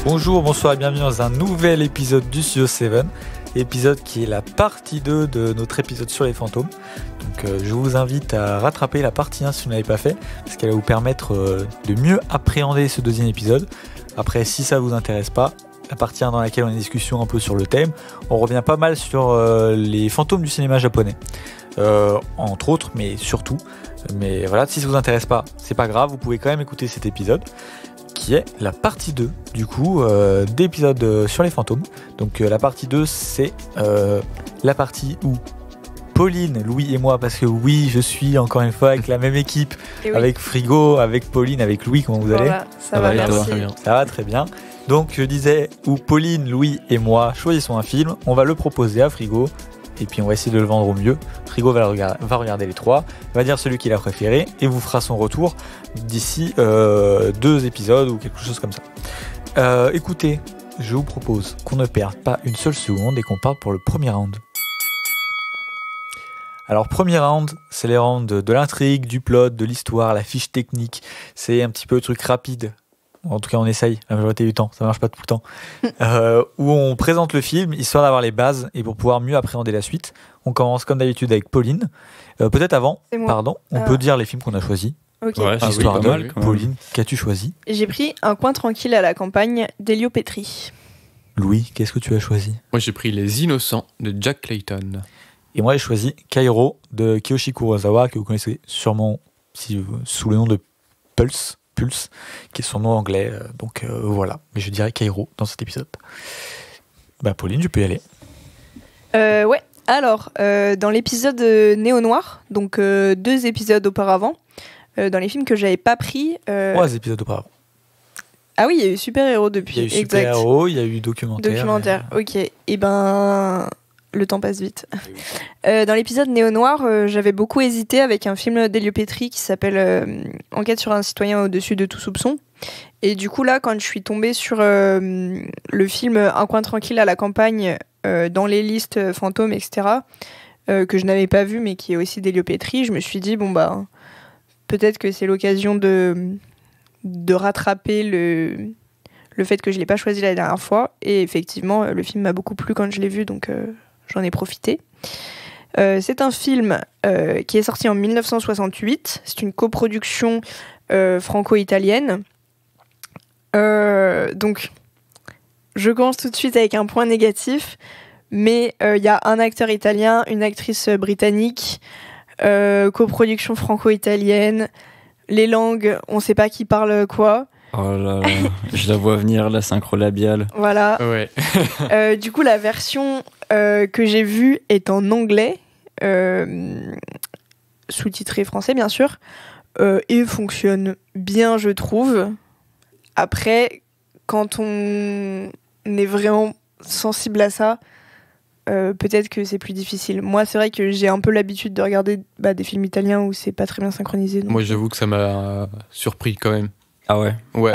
Bonjour, bonsoir et bienvenue dans un nouvel épisode du Studio 7, épisode qui est la partie 2 de notre épisode sur les fantômes. Donc je vous invite à rattraper la partie 1 si vous n'avez pas fait, parce qu'elle va vous permettre de mieux appréhender ce deuxième épisode. Après, si ça vous intéresse pas, la partie 1 dans laquelle on a une discussion un peu sur le thème, on revient pas mal sur les fantômes du cinéma japonais, entre autres, mais surtout. Mais voilà, si ça vous intéresse pas, c'est pas grave, vous pouvez quand même écouter cet épisode, qui est la partie 2 du coup d'épisode sur les fantômes. Donc la partie 2 c'est la partie où Pauline, Louis et moi, parce que oui je suis encore une fois avec la même équipe, oui. Avec Frigo, avec Pauline, avec Louis, comment vous allez? Ça va, merci. Ça va très bien. Donc je disais où Pauline, Louis et moi choisissons un film, on va le proposer à Frigo et puis on va essayer de le vendre au mieux. Frigo va regarder les trois, va dire celui qu'il a préféré et vous fera son retour d'ici 2 épisodes ou quelque chose comme ça. Écoutez, je vous propose qu'on ne perde pas une seule seconde et qu'on parte pour le premier round. Alors premier round, c'est les rounds de l'intrigue, du plot, de l'histoire, la fiche technique. C'est un petit peu le truc rapide. En tout cas, on essaye la majorité du temps, ça marche pas tout le temps. Où on présente le film, histoire d'avoir les bases et pour pouvoir mieux appréhender la suite. On commence comme d'habitude avec Pauline. Peut-être avant, on peut dire les films qu'on a choisis. Ok. Ouais, histoire de mal, Pauline, qu'as-tu choisi? J'ai pris Un coin tranquille à la campagne d'Elio Petri. Louis, qu'est-ce que tu as choisi? Moi, j'ai pris Les Innocents de Jack Clayton. Et moi, j'ai choisi Kairo de Kiyoshi Kurosawa, que vous connaissez sûrement sous le nom de Pulse, qui est son nom anglais. Donc voilà, mais je dirais Kairo dans cet épisode. Bah Pauline, tu peux y aller. Ouais, alors, dans l'épisode Néo Noir, donc 2 épisodes auparavant, dans les films que j'avais pas pris... 3 épisodes auparavant. Ah oui, il y a eu Super Héros depuis. Il y a eu Super Héros, il y a eu Documentaire. Ok. Et ben... Le temps passe vite. Dans l'épisode Néo Noir, j'avais beaucoup hésité avec un film d'Elio Petri qui s'appelle Enquête sur un citoyen au-dessus de tout soupçon. Et du coup, là, quand je suis tombée sur le film Un coin tranquille à la campagne, dans les listes fantômes, etc., que je n'avais pas vu, mais qui est aussi d'Elio Petri, je me suis dit, bon, bah, peut-être que c'est l'occasion de rattraper le fait que je ne l'ai pas choisi la dernière fois. Et effectivement, le film m'a beaucoup plu quand je l'ai vu, donc... j'en ai profité. C'est un film qui est sorti en 1968. C'est une coproduction franco-italienne. Donc, je commence tout de suite avec un point négatif. Mais il y a un acteur italien, une actrice britannique, coproduction franco-italienne. Les langues, on ne sait pas qui parle quoi. Oh là là, je la vois venir, la synchro labiale. Voilà. Ouais. Du coup, la version que j'ai vue est en anglais, sous-titré français, bien sûr, et fonctionne bien, je trouve. Après, quand on est vraiment sensible à ça, peut-être que c'est plus difficile. Moi, c'est vrai que j'ai un peu l'habitude de regarder des films italiens où c'est pas très bien synchronisé. Donc... Moi, j'avoue que ça m'a surpris quand même. Ah ouais? Ouais.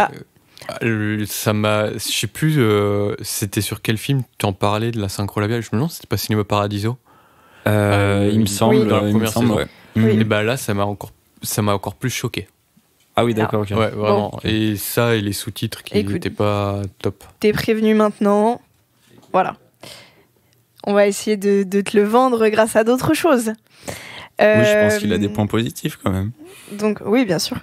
Ça m'a... Je sais plus, c'était sur quel film tu en parlais de la synchro labiale. Je me demande si c'était pas Cinéma Paradiso. Il me semble. Dans la première saison. Ouais. Oui. Et bah là, ça m'a encore plus choqué. Ah oui, d'accord. Okay. Ouais, vraiment. Bon. Et ça, et les sous-titres qui n'étaient pas top. T'es prévenu maintenant. Voilà. On va essayer de te le vendre grâce à d'autres choses. Oui, je pense qu'il a des points positifs quand même. Donc, oui, bien sûr.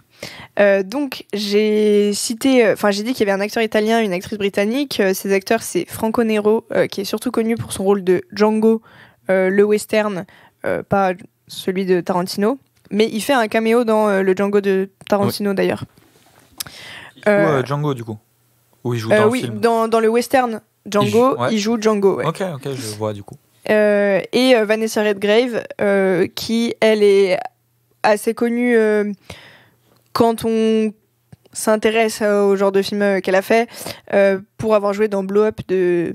Donc, j'ai dit qu'il y avait un acteur italien, une actrice britannique. Ces acteurs, c'est Franco Nero, qui est surtout connu pour son rôle de Django, le western, pas celui de Tarantino. Mais il fait un caméo dans le Django de Tarantino, d'ailleurs. Django, du coup. Où il joue dans le film. Dans le western Django, il joue Django. Ouais. Ok, je vois, du coup. Et Vanessa Redgrave, qui, elle, est assez connue quand on s'intéresse au genre de film qu'elle a fait, pour avoir joué dans Blow Up de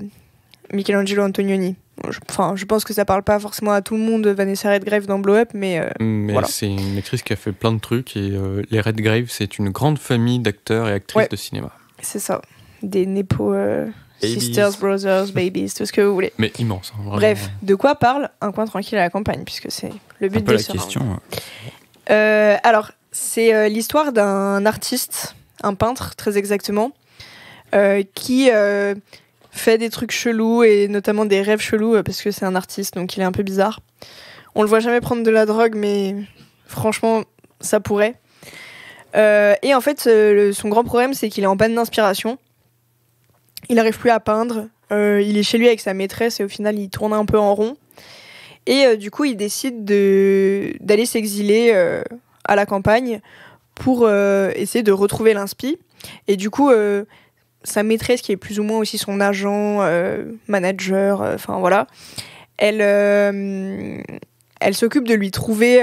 Michelangelo Antonioni. Je pense que ça parle pas forcément à tout le monde, Vanessa Redgrave dans Blow Up, mais voilà. C'est une actrice qui a fait plein de trucs, et les Redgrave, c'est une grande famille d'acteurs et actrices de cinéma. C'est ça. Des népo... Sisters, Brothers, Babies, tout ce que vous voulez. Mais immense. Hein, vraiment. Bref, de quoi parle Un coin tranquille à la campagne, puisque c'est le but de ce round. question. Alors, c'est l'histoire d'un artiste, un peintre très exactement, qui fait des trucs chelous et notamment des rêves chelous parce que c'est un artiste, donc il est un peu bizarre. On le voit jamais prendre de la drogue, mais franchement, ça pourrait. Et en fait, son grand problème, c'est qu'il est en panne d'inspiration. Il n'arrive plus à peindre. Il est chez lui avec sa maîtresse et au final, il tourne un peu en rond. Et du coup, il décide d'aller s'exiler à la campagne pour essayer de retrouver l'inspi. Et du coup, sa maîtresse, qui est plus ou moins aussi son agent, manager, enfin voilà, elle s'occupe de lui trouver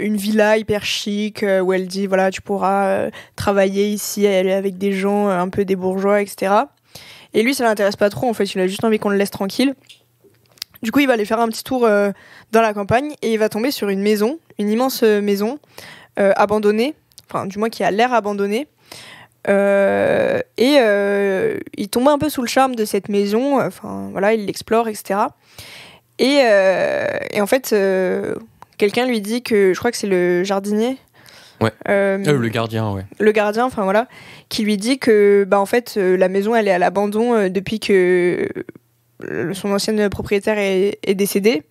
une villa hyper chic où elle dit voilà, tu pourras travailler ici avec des gens un peu des bourgeois, etc. Et lui, ça l'intéresse pas trop, en fait, il a juste envie qu'on le laisse tranquille. Du coup, il va aller faire un petit tour dans la campagne et il va tomber sur une maison, une immense maison abandonnée, enfin du moins qui a l'air abandonnée. Il tombe un peu sous le charme de cette maison, enfin voilà, il l'explore, etc. Et en fait, quelqu'un lui dit que, je crois que c'est le jardinier. Ouais. Le gardien, ouais. Le gardien, enfin voilà, qui lui dit que, en fait, la maison, elle est à l'abandon depuis que son ancienne propriétaire est décédée.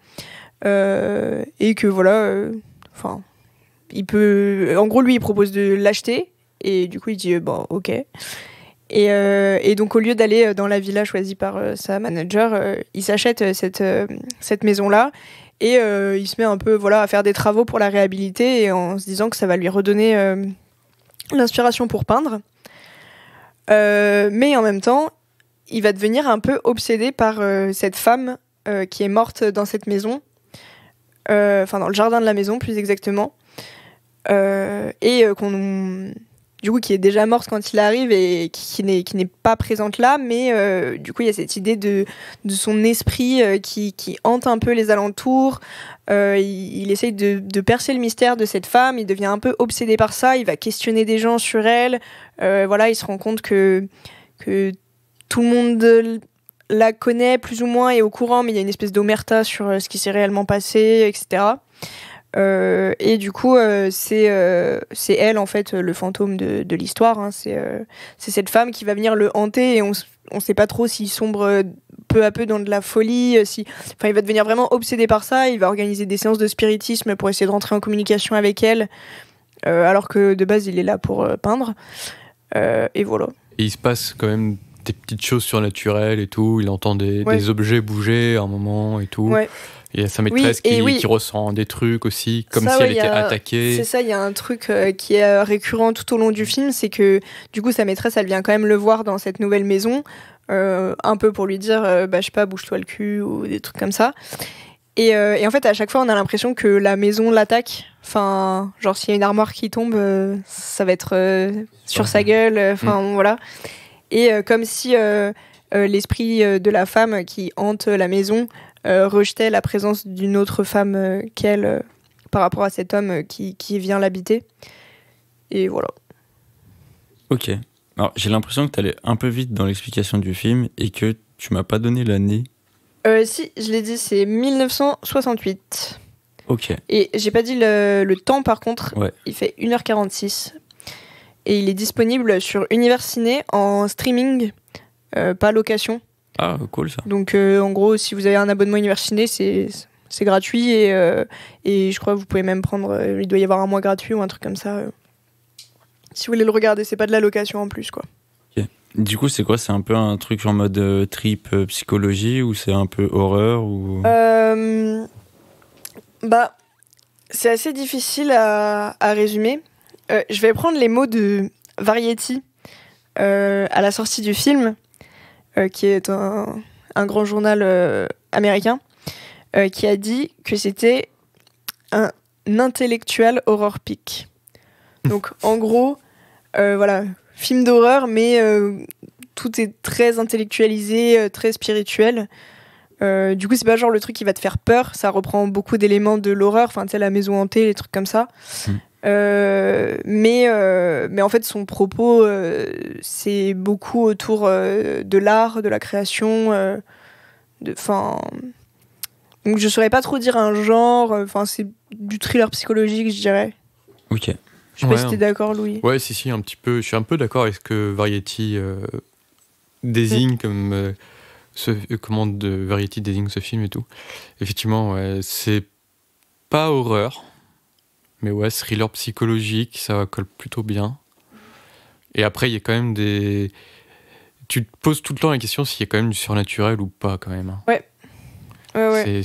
Et que voilà, enfin, il peut. En gros, lui, il propose de l'acheter. Et du coup, il dit, ok. Et donc, au lieu d'aller dans la villa choisie par sa manager, il s'achète cette maison-là et il se met un peu à faire des travaux pour la réhabiliter et en se disant que ça va lui redonner l'inspiration pour peindre. Mais en même temps, il va devenir un peu obsédé par cette femme qui est morte dans cette maison, enfin dans le jardin de la maison plus exactement, du coup, qui est déjà morte quand il arrive et qui n'est pas présente là, mais du coup, il y a cette idée de son esprit qui hante un peu les alentours. Il essaye de percer le mystère de cette femme, il devient un peu obsédé par ça, il va questionner des gens sur elle. Voilà, il se rend compte que tout le monde la connaît plus ou moins et est au courant, mais il y a une espèce d'omerta sur ce qui s'est réellement passé, etc. Et du coup, c'est elle, en fait, le fantôme de l'histoire. Hein. C'est cette femme qui va venir le hanter et on sait pas trop s'il sombre peu à peu dans de la folie. Enfin, il va devenir vraiment obsédé par ça. Il va organiser des séances de spiritisme pour essayer de rentrer en communication avec elle, alors que de base, il est là pour peindre. Et voilà. Et il se passe quand même des petites choses surnaturelles et tout. Il entend des objets bouger à un moment et tout. Ouais. Il y a sa maîtresse qui ressent des trucs aussi, comme si elle était attaquée. C'est ça, il y a un truc qui est récurrent tout au long du film, c'est que du coup sa maîtresse, elle vient quand même le voir dans cette nouvelle maison, un peu pour lui dire, je sais pas, bouge-toi le cul ou des trucs comme ça. Et en fait, à chaque fois, on a l'impression que la maison l'attaque. Enfin, genre s'il y a une armoire qui tombe, ça va être sur sa gueule. Enfin, voilà. Et comme si l'esprit de la femme qui hante la maison rejetait la présence d'une autre femme qu'elle par rapport à cet homme qui vient l'habiter. Et voilà. Ok. Alors, j'ai l'impression que tu allais un peu vite dans l'explication du film et que tu m'as pas donné l'année. Si, je l'ai dit, c'est 1968. Ok. Et j'ai pas dit le temps, par contre. Ouais. Il fait 1h46. Et il est disponible sur Univers Ciné en streaming, pas location. Ah, cool ça. Donc en gros, si vous avez un abonnement Univers Ciné, c'est gratuit et je crois que vous pouvez même prendre, il doit y avoir un mois gratuit ou un truc comme ça. Si vous voulez le regarder, c'est pas de la location en plus, quoi. Okay. Du coup, c'est quoi? C'est un peu un truc en mode trip psychologie ou c'est un peu horreur ou... C'est assez difficile à résumer. Je vais prendre les mots de Variety à la sortie du film, qui est un grand journal américain, qui a dit que c'était un intellectual horror pic. Donc en gros, voilà, film d'horreur, mais tout est très intellectualisé, très spirituel. Du coup, c'est pas genre le truc qui va te faire peur, ça reprend beaucoup d'éléments de l'horreur, enfin tu sais, la maison hantée, les trucs comme ça. Mais en fait, son propos, c'est beaucoup autour de l'art, de la création, donc je saurais pas trop dire un genre. C'est du thriller psychologique, je dirais. Ok. Je sais pas si t'es d'accord, Louis. Ouais, si, un petit peu. Je suis un peu d'accord avec ce que Variety désigne comme comment de Variety désigne ce film et tout. Effectivement, ouais, c'est pas horreur, mais ouais, thriller psychologique, ça colle plutôt bien. Et après, il y a quand même des... Tu te poses tout le temps la question s'il y a quand même du surnaturel ou pas, quand même. Ouais.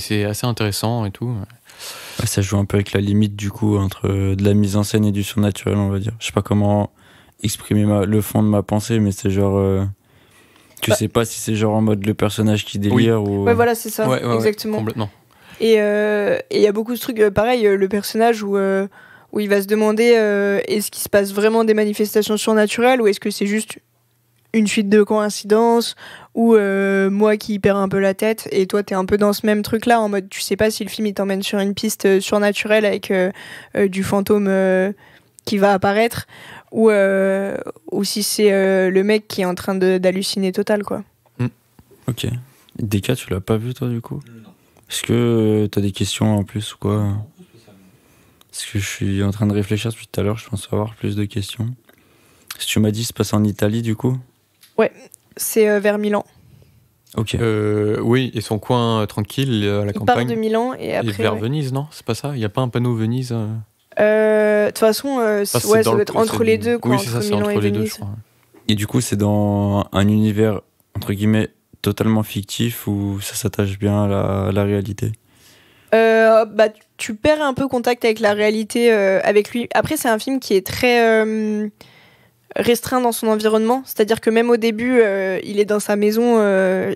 C'est assez intéressant et tout. Ouais, ça joue un peu avec la limite, du coup, entre de la mise en scène et du surnaturel, on va dire. Je sais pas comment exprimer le fond de ma pensée, mais c'est genre... tu sais pas si c'est genre en mode le personnage qui délire ou... Ouais, voilà, c'est ça, Ouais, exactement. Complètement. Et il y a beaucoup de trucs, pareil, le personnage où il va se demander est-ce qu'il se passe vraiment des manifestations surnaturelles ou est-ce que c'est juste une suite de coïncidences ou moi qui perds un peu la tête et toi t'es un peu dans ce même truc là en mode tu sais pas si le film il t'emmène sur une piste surnaturelle avec du fantôme qui va apparaître ou si c'est le mec qui est en train d'halluciner total quoi. Ok. DK, tu l'as pas vu toi du coup? Non. Est-ce que t'as des questions en plus ou quoi? Parce que je suis en train de réfléchir depuis tout à l'heure, je pense avoir plus de questions. Si tu m'as dit, c'est passé en Italie du coup? Ouais, c'est vers Milan. Ok. Oui, et son coin tranquille à la Il campagne. part de Milan et après. Et vers Venise, non? C'est pas ça? Il n'y a pas un panneau Venise de toute façon, ça doit être entre les deux, quoi, oui, c'est entre ça, c'est Milan entre et les deux, Venise. je crois. Et du coup, c'est dans un univers, entre guillemets, totalement fictif ou ça s'attache bien à la réalité? Bah, tu perds un peu contact avec la réalité avec lui. Après, c'est un film qui est très restreint dans son environnement. C'est-à-dire que même au début, il est dans sa maison,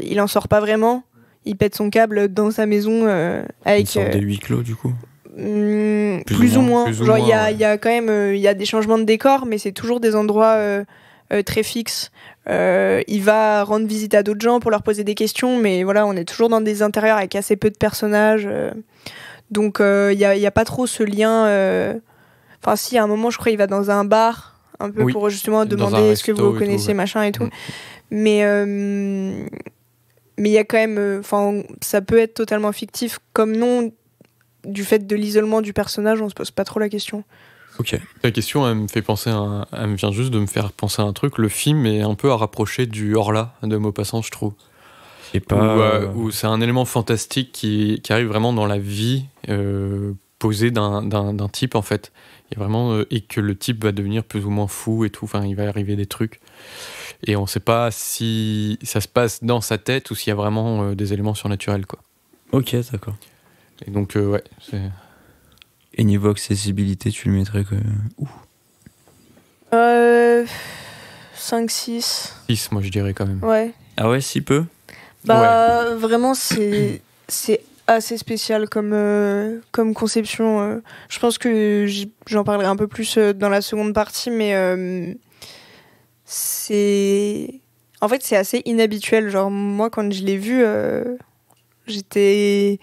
il en sort pas vraiment. Il pète son câble dans sa maison avec... Une sorte de huis clos, du coup? Plus ou moins. Genre, il y a quand même il y a des changements de décor, mais c'est toujours des endroits très fixes. Il va rendre visite à d'autres gens pour leur poser des questions, mais voilà, on est toujours dans des intérieurs avec assez peu de personnages. Donc, il y a pas trop ce lien... Enfin, si, à un moment, je crois, il va dans un bar, un peu pour justement demander est-ce que vous connaissez, tout, machin et tout. Mais il y a quand même... Enfin, ça peut être totalement fictif, comme non... Du fait de l'isolement du personnage, on se pose pas trop la question. Ok. La question, elle me vient juste de me faire penser à un truc. Le film est un peu à rapprocher du Horla de Maupassant, je trouve. Et pas... Où c'est un élément fantastique qui arrive vraiment dans la vie posée d'un type, en fait. Il y a vraiment, et que le type va devenir plus ou moins fou et tout. Enfin, il va arriver des trucs. Et on sait pas si ça se passe dans sa tête ou s'il y a vraiment des éléments surnaturels, quoi. Ok, d'accord. Et donc, ouais, c'est... Et niveau accessibilité, tu le mettrais que... où? 5, 6. 6, moi, je dirais quand même. Ouais. Ah ouais, si peu? Bah, ouais. Vraiment, c'est assez spécial comme conception. Je pense que j'en parlerai un peu plus dans la seconde partie, mais c'est... En fait, c'est assez inhabituel. Genre, moi, quand je l'ai vu, j'étais...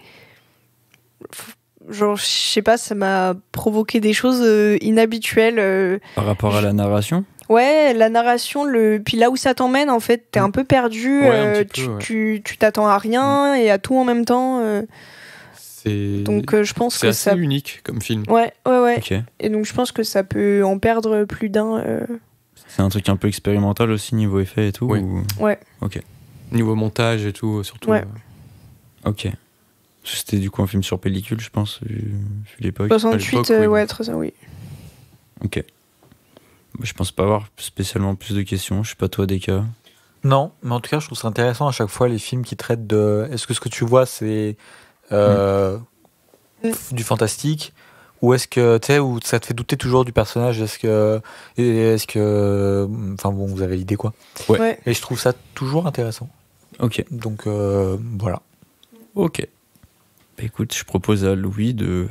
Genre, je sais pas, ça m'a provoqué des choses inhabituelles. Par rapport à la narration? Ouais, la narration, puis là où ça t'emmène, en fait, t'es un peu perdu, ouais, tu t'attends à rien et à tout en même temps. Donc je pense que c'est assez unique comme film. Ouais. Okay. Et donc je pense que ça peut en perdre plus d'un. C'est un truc un peu expérimental aussi niveau effet et tout? Oui. Ou... Ouais. Ok. Niveau montage et tout, surtout. Ouais. Ok. C'était du coup un film sur pellicule, je pense, vu l'époque. 68, oui. ouais, très ça, oui. Ok. Je pense pas avoir spécialement plus de questions. Je sais pas toi, Deka. Non, mais en tout cas, je trouve ça intéressant à chaque fois les films qui traitent de. Est-ce que ce que tu vois, c'est du fantastique, ou est-ce que tu sais, où ça te fait douter toujours du personnage? Est-ce que, enfin bon, vous avez l'idée quoi. Ouais. Et je trouve ça toujours intéressant. Ok. Donc voilà. Ok. Bah, écoute, je propose à Louis de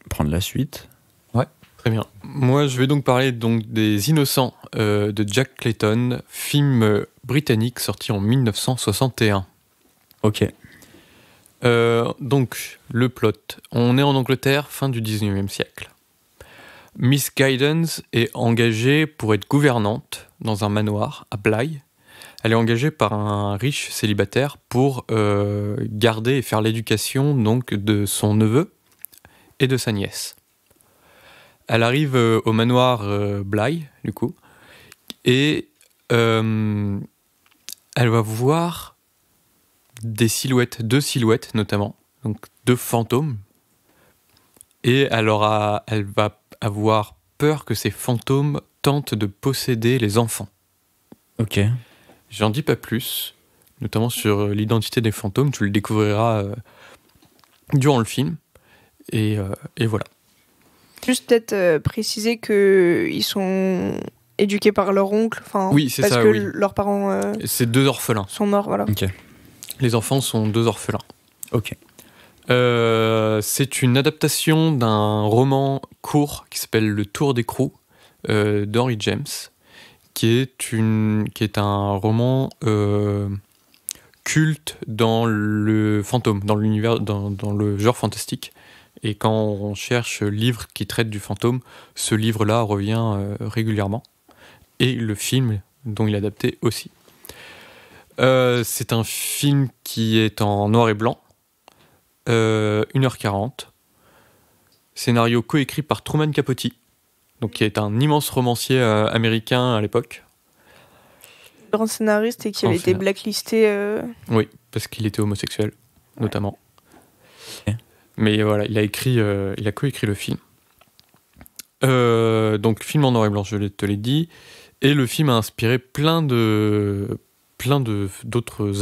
prendre la suite. Ouais. Très bien. Moi, je vais donc parler des Innocents de Jack Clayton, film britannique sorti en 1961. Ok. Donc, le plot. On est en Angleterre, fin du 19e siècle. Miss Guidance est engagée pour être gouvernante dans un manoir à Bly. Elle est engagée par un riche célibataire pour garder et faire l'éducation donc, de son neveu et de sa nièce. Elle arrive au manoir Bly, du coup, et elle elle va voir deux silhouettes notamment, donc 2 fantômes, et elle va avoir peur que ces fantômes tentent de posséder les enfants. Ok. J'en dis pas plus, notamment sur l'identité des fantômes, tu le découvriras durant le film, et voilà. Juste peut-être préciser qu'ils sont éduqués par leur oncle, Oui, c'est parce ça, que oui. leurs parents C'est 2 orphelins. sont morts, voilà. Ok. Les enfants sont 2 orphelins. Ok. C'est une adaptation d'un roman court qui s'appelle Le Tour d'écrou d'Henry James, qui est un roman culte dans le fantôme, dans l'univers, dans le genre fantastique. Et quand on cherche livres qui traitent du fantôme, ce livre-là revient régulièrement. Et le film dont il est adapté aussi. C'est un film qui est en noir et blanc, 1h40. Scénario coécrit par Truman Capote, donc qui est un immense romancier américain à l'époque. Grand scénariste et qui avait été blacklisté. Oui, parce qu'il était homosexuel, notamment. Ok. Mais voilà, il a coécrit le film. Donc film en noir et blanc, je te l'ai dit. Et le film a inspiré plein d'autres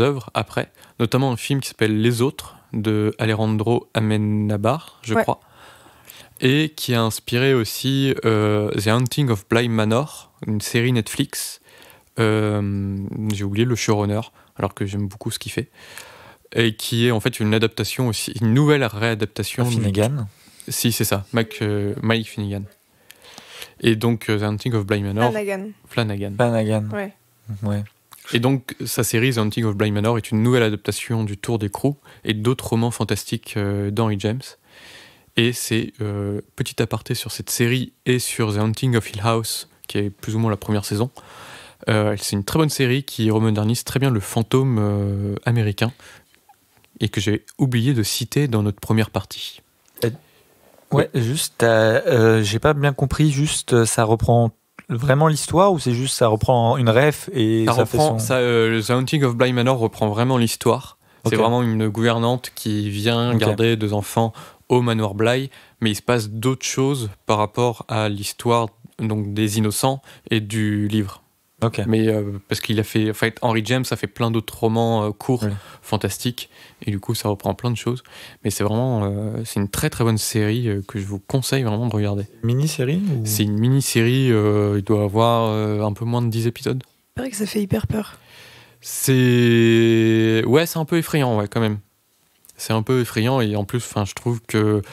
œuvres après, notamment un film qui s'appelle Les Autres de Alejandro Amenábar, je crois, et qui a inspiré aussi The Haunting of Bly Manor, une série Netflix. J'ai oublié le showrunner, alors que j'aime beaucoup ce qu'il fait, et qui est en fait une adaptation aussi, une nouvelle réadaptation. Finnegan. Si, c'est ça, Mike Finnegan. Et donc The Haunting of Bly Manor. Flanagan. Ouais. Et donc sa série The Haunting of Bly Manor est une nouvelle adaptation du Tour d'écrou et d'autres romans fantastiques d'Henry James. Et c'est petit aparté sur cette série et sur The Haunting of Hill House, qui est plus ou moins la première saison. C'est une très bonne série qui remodernise très bien le fantôme américain et que j'ai oublié de citer dans notre première partie. Ouais, juste, j'ai pas bien compris, juste ça reprend vraiment l'histoire ou c'est juste ça reprend une ref et Ça ça reprend, fait son... The Haunting of Bly Manor reprend vraiment l'histoire. Ok. C'est vraiment une gouvernante qui vient Ok. garder 2 enfants au manoir Bly, mais il se passe d'autres choses par rapport à l'histoire donc des innocents et du livre. Ok. Mais parce qu'il a fait, en fait, Henry James a fait plein d'autres romans courts, Oui. fantastiques, et du coup ça reprend plein de choses. Mais c'est vraiment, c'est une très très bonne série que je vous conseille vraiment de regarder. Mini-série ou... C'est une mini-série, il doit avoir un peu moins de 10 épisodes. C'est vrai que ça fait hyper peur. C'est un peu effrayant, ouais, quand même. C'est un peu effrayant, et en plus, je trouve que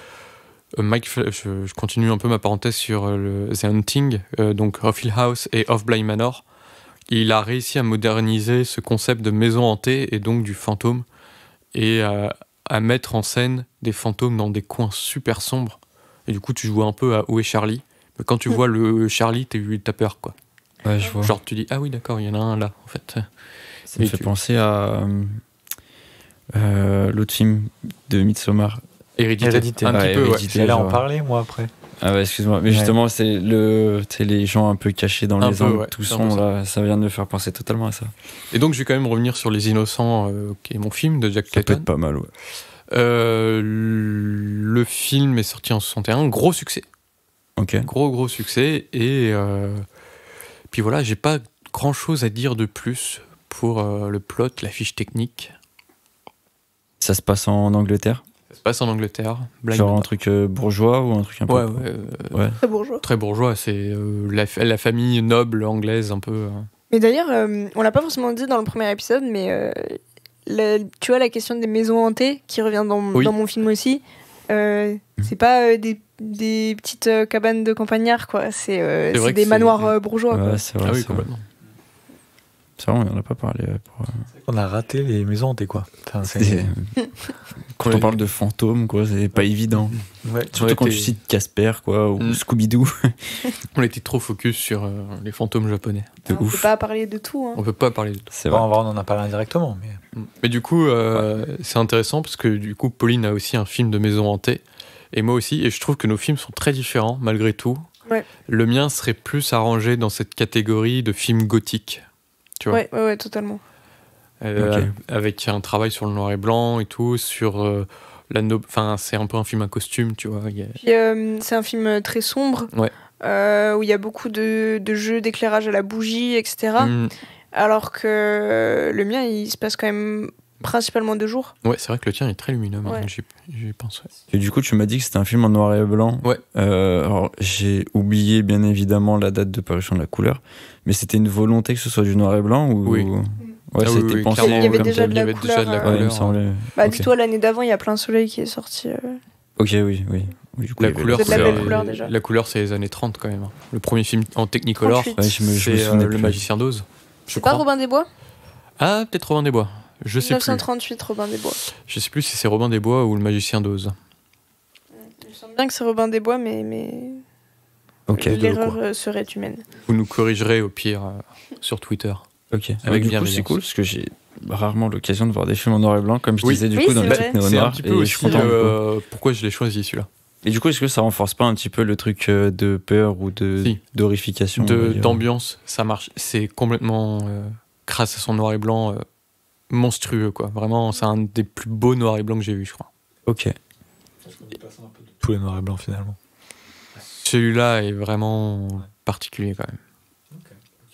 je continue un peu ma parenthèse sur le The Haunting, donc of Hill House et of Bly Manor. Il a réussi à moderniser ce concept de maison hantée et donc du fantôme, et à mettre en scène des fantômes dans des coins super sombres. Et du coup, tu joues un peu à Où est Charlie. Mais quand tu vois le Charlie, t'as peur, quoi. Ouais, je vois. Genre, tu dis, ah oui, d'accord, il y en a un là, en fait. Ça me fait penser à l'autre film de Midsommar. Hérédité. Un petit peu, ouais. Hérédité, J'allais en genre. parler, moi, après. Ah ouais, excuse-moi. Mais Ouais. justement, c'est les gens un peu cachés dans Un les peu, angles, ouais, tout c'est un peu sombre, ça. là. Ça vient de me faire penser totalement à ça. Et donc, je vais quand même revenir sur Les Innocents, qui est mon film de Jack Ça peut Clayton. être pas mal, ouais. Le film est sorti en 61, gros succès. Ok. Gros succès. Et puis voilà, j'ai pas grand chose à dire de plus pour le plot, la fiche technique. Ça se passe en Angleterre? Ça se passe en Angleterre. Bly Genre Manor. un truc bourgeois ou un truc un peu... Ouais, Très bourgeois. très bourgeois. C'est la famille noble anglaise un peu. Mais d'ailleurs, on l'a pas forcément dit dans le premier épisode, mais tu vois la question des maisons hantées qui revient dans mon film aussi. C'est pas des petites cabanes de campagnards, quoi. C'est vrai que des c'est- manoirs bourgeois. quoi. Ouais, c'est vrai. Ah oui, c'est vrai. complètement. C'est vrai, on en a pas parlé. On a raté les maisons hantées, quoi. Enfin, C'est- Quand Ouais. on parle de fantômes, quoi, c'est pas évident. Ouais. Surtout quand était- tu cites Casper, quoi, ou Mm. Scooby-Doo. On était trop focus sur les fantômes japonais. De On peut ouf. pas parler de tout. Hein. On peut pas parler de tout. C'est Bon, vrai. on en a parlé indirectement, mais... Mais du coup, c'est intéressant parce que du coup, Pauline a aussi un film de maison hantée. Et moi aussi. Et je trouve que nos films sont très différents, malgré tout. Ouais. Le mien serait plus arrangé dans cette catégorie de films gothiques. Tu vois. Ouais, totalement. Ok. avec un travail sur le noir et blanc et tout, sur enfin, c'est un peu un film à costume, tu vois. Puis, c'est un film très sombre, Ouais. où il y a beaucoup de jeux d'éclairage à la bougie, etc. Mm. Alors que le mien, il se passe quand même principalement de jour. Ouais, c'est vrai que le tien est très lumineux, Ouais. j'y pense. Ouais. Et du coup, tu m'as dit que c'était un film en noir et blanc. Ouais. Alors, j'ai oublié bien évidemment la date de parution de la couleur, mais c'était une volonté que ce soit du noir et blanc ou Oui. Ouais, Ah oui, c'était oui, pensé clairement, Il y avait comme déjà tel. de la il y avait déjà de la couleur, Ouais, il me couleur. semblait. Bah, Ok. dis-toi, l'année d'avant, il y a Plein Soleil qui est sorti. Ok, oui. Oui, du coup, La il y avait couleur, C'est de la c'est belle couleur, déjà. La couleur, c'est les années 30 quand même. Le premier film en Technicolor, 38. Ouais, je me c'est souvenais Le plus. Magicien d'Oz. Je C'est pas crois. Robin des Bois Ah, peut-être Robin des Bois. Je sais plus. 1938, Robin des Bois. Je sais plus si c'est Robin des Bois ou le Magicien d'Oz. Il me semble bien que c'est Robin des Bois, mais Ok. l'erreur serait humaine. Vous nous corrigerez au pire sur Twitter. Ok. Avec Du coup, bienveillance. c'est cool parce que j'ai rarement l'occasion de voir des films en noir et blanc, comme je Oui. disais du Oui, coup dans c'est les vrai. trucs néo C'est un noirs. petit Et peu je aussi suis content, du coup. pourquoi je l'ai choisi celui-là. Et du coup, est-ce que ça renforce pas un petit peu le truc de peur ou Si. d'horrification on va dire D'ambiance, ça marche. C'est complètement, grâce à son noir et blanc, monstrueux, quoi. Vraiment, c'est un des plus beaux noirs et blancs que j'ai vu, je crois. Ok. Tous les noirs et blancs finalement. Celui-là est vraiment particulier, quand même.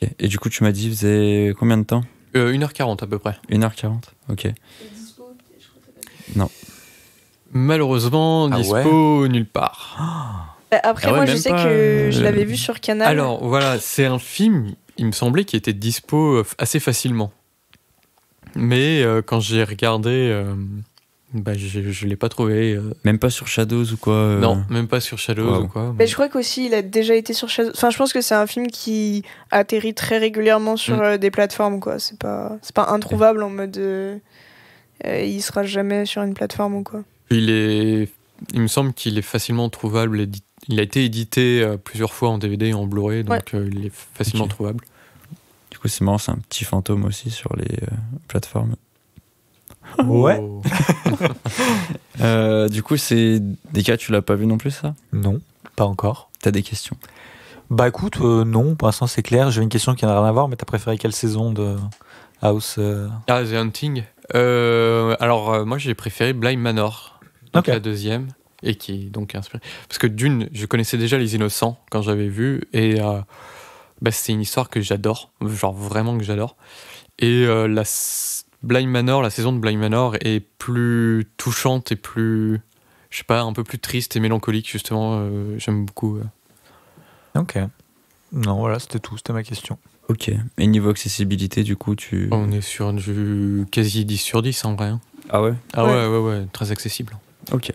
Ok. Et du coup, tu m'as dit, il faisait combien de temps 1h40 à peu près. 1h40. Ok. Malheureusement, Ah dispo nulle part. Après, Ah ouais, moi, je même sais pas, que je l'avais vu sur Canal. Alors voilà, c'est un film, il me semblait, qui était dispo assez facilement. Mais quand j'ai regardé, je l'ai pas trouvé. Même pas sur Shadows ou quoi Non, même pas sur Shadows Wow. ou quoi. Mais je crois qu'aussi, il a déjà été sur Shadow. Enfin, je pense que c'est un film qui atterrit très régulièrement sur des plateformes, quoi. C'est pas introuvable en mode. Il sera jamais sur une plateforme ou quoi. Il me semble qu'il est facilement trouvable. Il a été édité plusieurs fois en DVD et en Blu-ray, donc il est facilement Ok. trouvable. Du coup, c'est marrant, c'est un petit fantôme aussi sur les plateformes. Ouais. Oh. Du coup, c'est des cas, tu l'as pas vu non plus, ça Non, pas encore. T'as des questions Bah écoute, non, pour l'instant c'est clair. J'ai une question qui n'a rien à voir, mais t'as préféré quelle saison de House Ah, The Hunting. Alors, moi, j'ai préféré Bly Manor, donc Ok. la deuxième, et qui est donc inspirée. Parce que d'une, je connaissais déjà Les Innocents quand j'avais vu, et c'est une histoire que j'adore, genre vraiment que j'adore. Et Bly Manor, la saison de Bly Manor est plus touchante et plus, je sais pas, un peu plus triste et mélancolique, justement. J'aime beaucoup. Ok. Non, voilà, c'était tout, c'était ma question. Ok. Et niveau accessibilité, du coup, tu... On est sur du quasi 10 sur 10 en vrai. Hein. Ah ouais Ah Ouais. ouais, très accessible. Ok.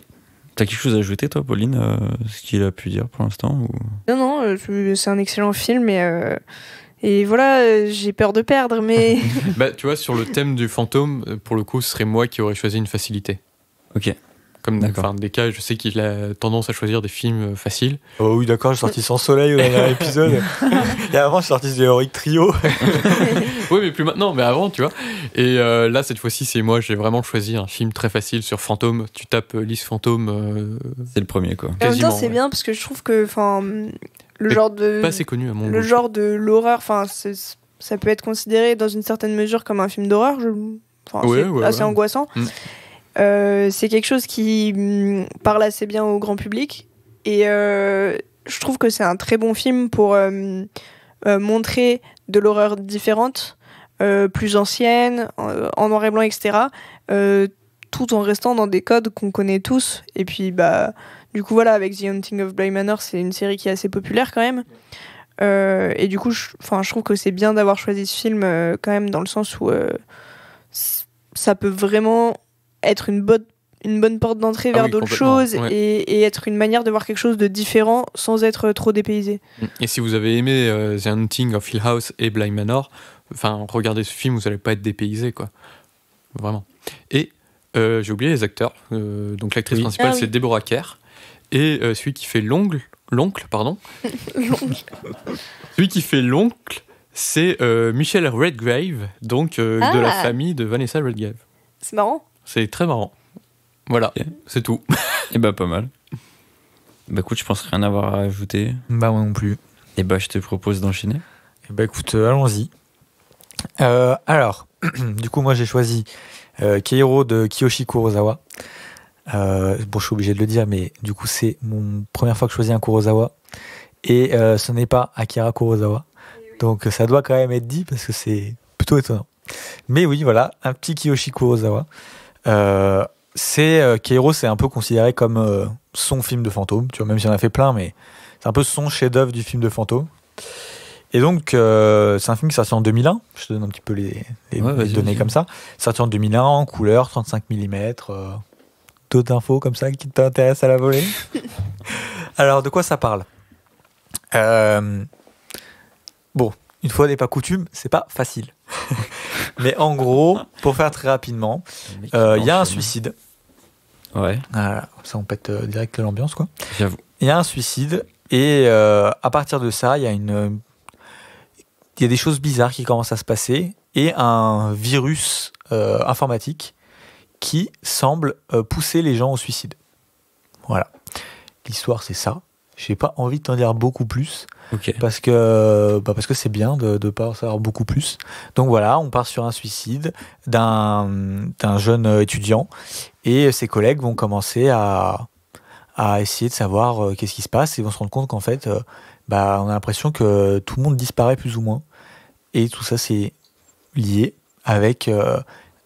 T'as quelque chose à ajouter, toi, Pauline, ce qu'il a pu dire pour l'instant ou... Non, c'est un excellent film et voilà, j'ai peur de perdre, mais. Bah, tu vois, sur le thème du fantôme, pour le coup, ce serait moi qui aurais choisi une facilité. Ok. Comme D'accord. des cas, je sais qu'il a tendance à choisir des films faciles. Oh oui, d'accord, j'ai sorti Sans Soleil au dernier épisode. Et avant, j'ai sorti The Heroic Trio. Oui, mais plus maintenant, mais avant, tu vois. Et là, cette fois-ci, c'est moi, j'ai vraiment choisi un film très facile sur fantôme. Tu tapes liste fantôme. C'est le premier, quoi. En même temps, Quasiment, c'est ouais. bien parce que je trouve que, le Mais genre de. Pas assez connu à mon Le goût. genre de l'horreur, ça peut être considéré dans une certaine mesure comme un film d'horreur. Ouais, c'est ouais, assez ouais. angoissant. Mm. C'est quelque chose qui parle assez bien au grand public. Et je trouve que c'est un très bon film pour montrer de l'horreur différente, plus ancienne, en noir et blanc, etc. Tout en restant dans des codes qu'on connaît tous. Et puis, du coup, voilà, avec The Haunting of Bly Manor, c'est une série qui est assez populaire quand même. Et du coup, je trouve que c'est bien d'avoir choisi ce film quand même, dans le sens où ça peut vraiment être une bonne porte d'entrée vers oui, d'autres complètement, choses ouais. et être une manière de voir quelque chose de différent sans être trop dépaysé. Et si vous avez aimé The Hunting of Hill House et Bly Manor, regardez ce film, vous n'allez pas être dépaysé, quoi. Vraiment. Et j'ai oublié les acteurs. Donc l'actrice principale, Ah oui. c'est Deborah Kerr. Et celui qui fait l'oncle, celui qui fait l'oncle, c'est Michelle Redgrave, donc de la famille de Vanessa Redgrave. C'est marrant. C'est très marrant. Voilà, Ok. c'est tout. Et bah, pas mal. Bah, écoute, je pense rien avoir à ajouter. Bah, moi non plus. Et bah, je te propose d'enchaîner. Et bah, écoute, allons-y. Alors, Du coup, moi, j'ai choisi Keiro de Kiyoshi Kurosawa. Bon, je suis obligé de le dire, mais du coup, c'est mon première fois que je choisis un Kurosawa. Et ce n'est pas Akira Kurosawa. Donc, ça doit quand même être dit parce que c'est plutôt étonnant. Mais oui, voilà, un petit Kiyoshi Kurosawa. Keiro, c'est un peu considéré comme son film de fantôme. Tu vois, même s'il en a fait plein, mais c'est un peu son chef-d'œuvre du film de fantôme. Et donc, c'est un film qui est sorti en 2001. Je te donne un petit peu les données comme ça. Sorti en 2001, en couleur, 35 mm. D'autres infos comme ça qui t'intéressent à la volée. Alors, de quoi ça parle? Bon, une fois n'est pas coutume, c'est pas facile. Mais en gros, pour faire très rapidement, il y a un suicide. Ouais. Voilà, ça on pète direct l'ambiance, quoi. J'avoue. Il y a un suicide et à partir de ça, il y a des choses bizarres qui commencent à se passer et un virus informatique qui semble pousser les gens au suicide. Voilà. L'histoire, c'est ça. J'ai pas envie de t'en dire beaucoup plus. Ok. Parce que c'est bien de ne pas en savoir beaucoup plus. Donc voilà, on part sur un suicide d'un jeune étudiant et ses collègues vont commencer à essayer de savoir qu'est-ce qui se passe et vont se rendre compte qu'en fait, on a l'impression que tout le monde disparaît plus ou moins. Et tout ça, c'est lié avec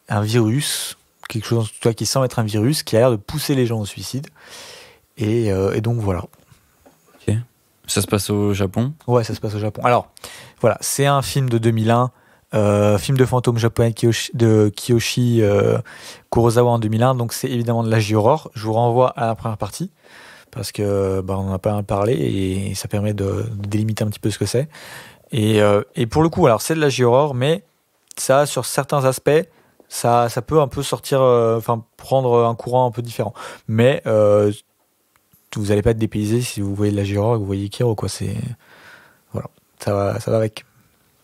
un virus, quelque chose qui semble être un virus qui a l'air de pousser les gens au suicide. Et donc voilà. Ça se passe au Japon? Ouais, ça se passe au Japon. Alors, voilà, c'est un film de 2001, film de fantôme japonais de Kiyoshi Kurosawa en 2001, donc c'est évidemment de l'âge horreur. Je vous renvoie à la première partie, parce que on en a pas parlé, et ça permet de délimiter un petit peu ce que c'est. Et pour le coup, alors c'est de l'âge horreur, mais ça, sur certains aspects, ça peut un peu sortir, prendre un courant un peu différent. Mais vous n'allez pas être dépaysé si vous voyez de la Gérard et que vous voyez Keiro, quoi. Voilà, ça va avec.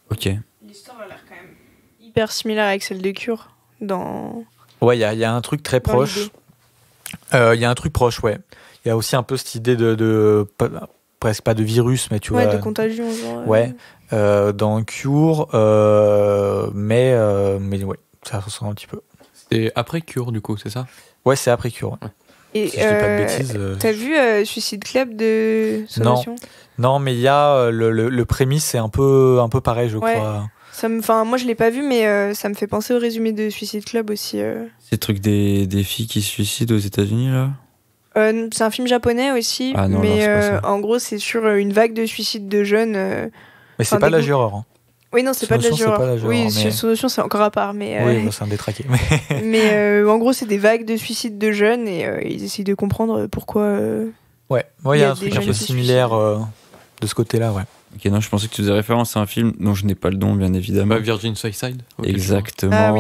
Ok. L'histoire a l'air quand même hyper similaire avec celle de Cure. Ouais, il y a un truc très proche. Il y a un truc proche, ouais. Il y a aussi un peu cette idée de presque pas de virus, mais tu vois. Ouais, de contagion, genre. Ouais, dans Cure, mais ouais, ça ressemble un petit peu. C'est après Cure, du coup, c'est ça? Ouais, c'est après Cure. Ouais. Et si je dis pas de bêtises. T'as vu Suicide Club de Solution? Non, mais il y a le prémisse, c'est un peu pareil, je crois. Moi, je l'ai pas vu, mais ça me fait penser au résumé de Suicide Club aussi. C'est le truc des filles qui se suicident aux États-Unis, là? C'est un film japonais aussi, non, mais alors, en gros, c'est sur une vague de suicides de jeunes. Mais c'est pas de la horreur. Hein. Oui, non, c'est pas de la horreur. Oui, mais... Solution, c'est encore à part. Mais, oui, c'est un détraqué. Mais en gros, c'est des vagues de suicides de jeunes et ils essayent de comprendre pourquoi. Ouais, il y a un truc un peu similaire de ce côté-là, ouais. Ok, non, je pensais que tu faisais référence à un film dont je n'ai pas le nom, bien évidemment. Virgin Suicide. Okay, exactement. Ah, oui.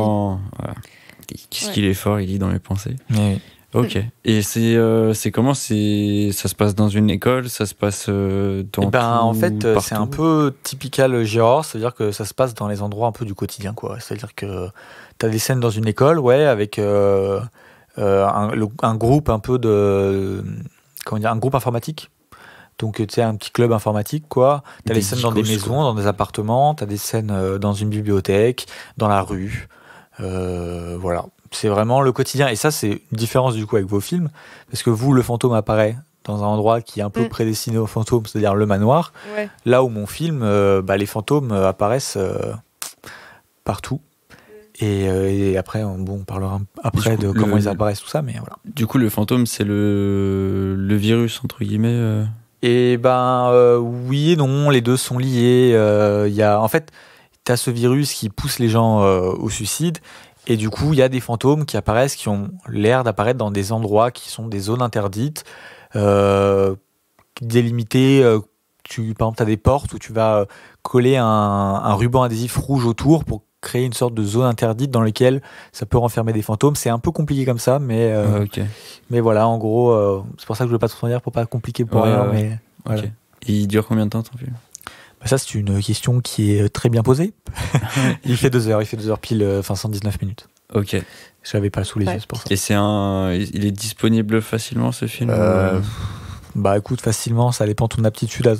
Voilà. Qu'est-ce qu'il est fort, il lit dans mes pensées. Oui. Ok. Et c'est comment ça se passe dans une école? Ça se passe en fait, c'est un peu typical Gérard, c'est-à-dire que ça se passe dans les endroits un peu du quotidien, quoi. C'est-à-dire que t'as des scènes dans une école, ouais, avec un groupe un peu un groupe informatique. Donc, tu sais, un petit club informatique, quoi. T'as des scènes dans des maisons, dans des appartements, t'as des scènes dans une bibliothèque, dans la rue. Voilà. C'est vraiment le quotidien. Et ça, c'est une différence, du coup, avec vos films. Parce que vous, le fantôme apparaît dans un endroit qui est un peu prédestiné au fantôme, c'est-à-dire le manoir. Ouais. Là où mon film, les fantômes apparaissent partout. Et après, on parlera après de comment ils apparaissent, tout ça, mais voilà. Du coup, le fantôme, c'est le virus, entre guillemets Et oui et non, les deux sont liés. En fait, t'as ce virus qui pousse les gens au suicide, et du coup, il y a des fantômes qui apparaissent, qui ont l'air d'apparaître dans des endroits qui sont des zones interdites, délimitées. Par exemple, t'as des portes où tu vas coller un ruban adhésif rouge autour pour créer une sorte de zone interdite dans laquelle ça peut renfermer des fantômes. C'est un peu compliqué comme ça, mais mais voilà, en gros, c'est pour ça que je ne veux pas trop en dire pour pas compliquer pour rien. Mais voilà. Okay. Et il dure combien de temps ton film? Ça, c'est une question qui est très bien posée. Il fait 2 heures, pile, 119 minutes. Ok. Je l'avais pas sous les yeux, c'est pour ça. Et il est disponible facilement, ce film? Écoute, facilement, ça dépend de ton aptitude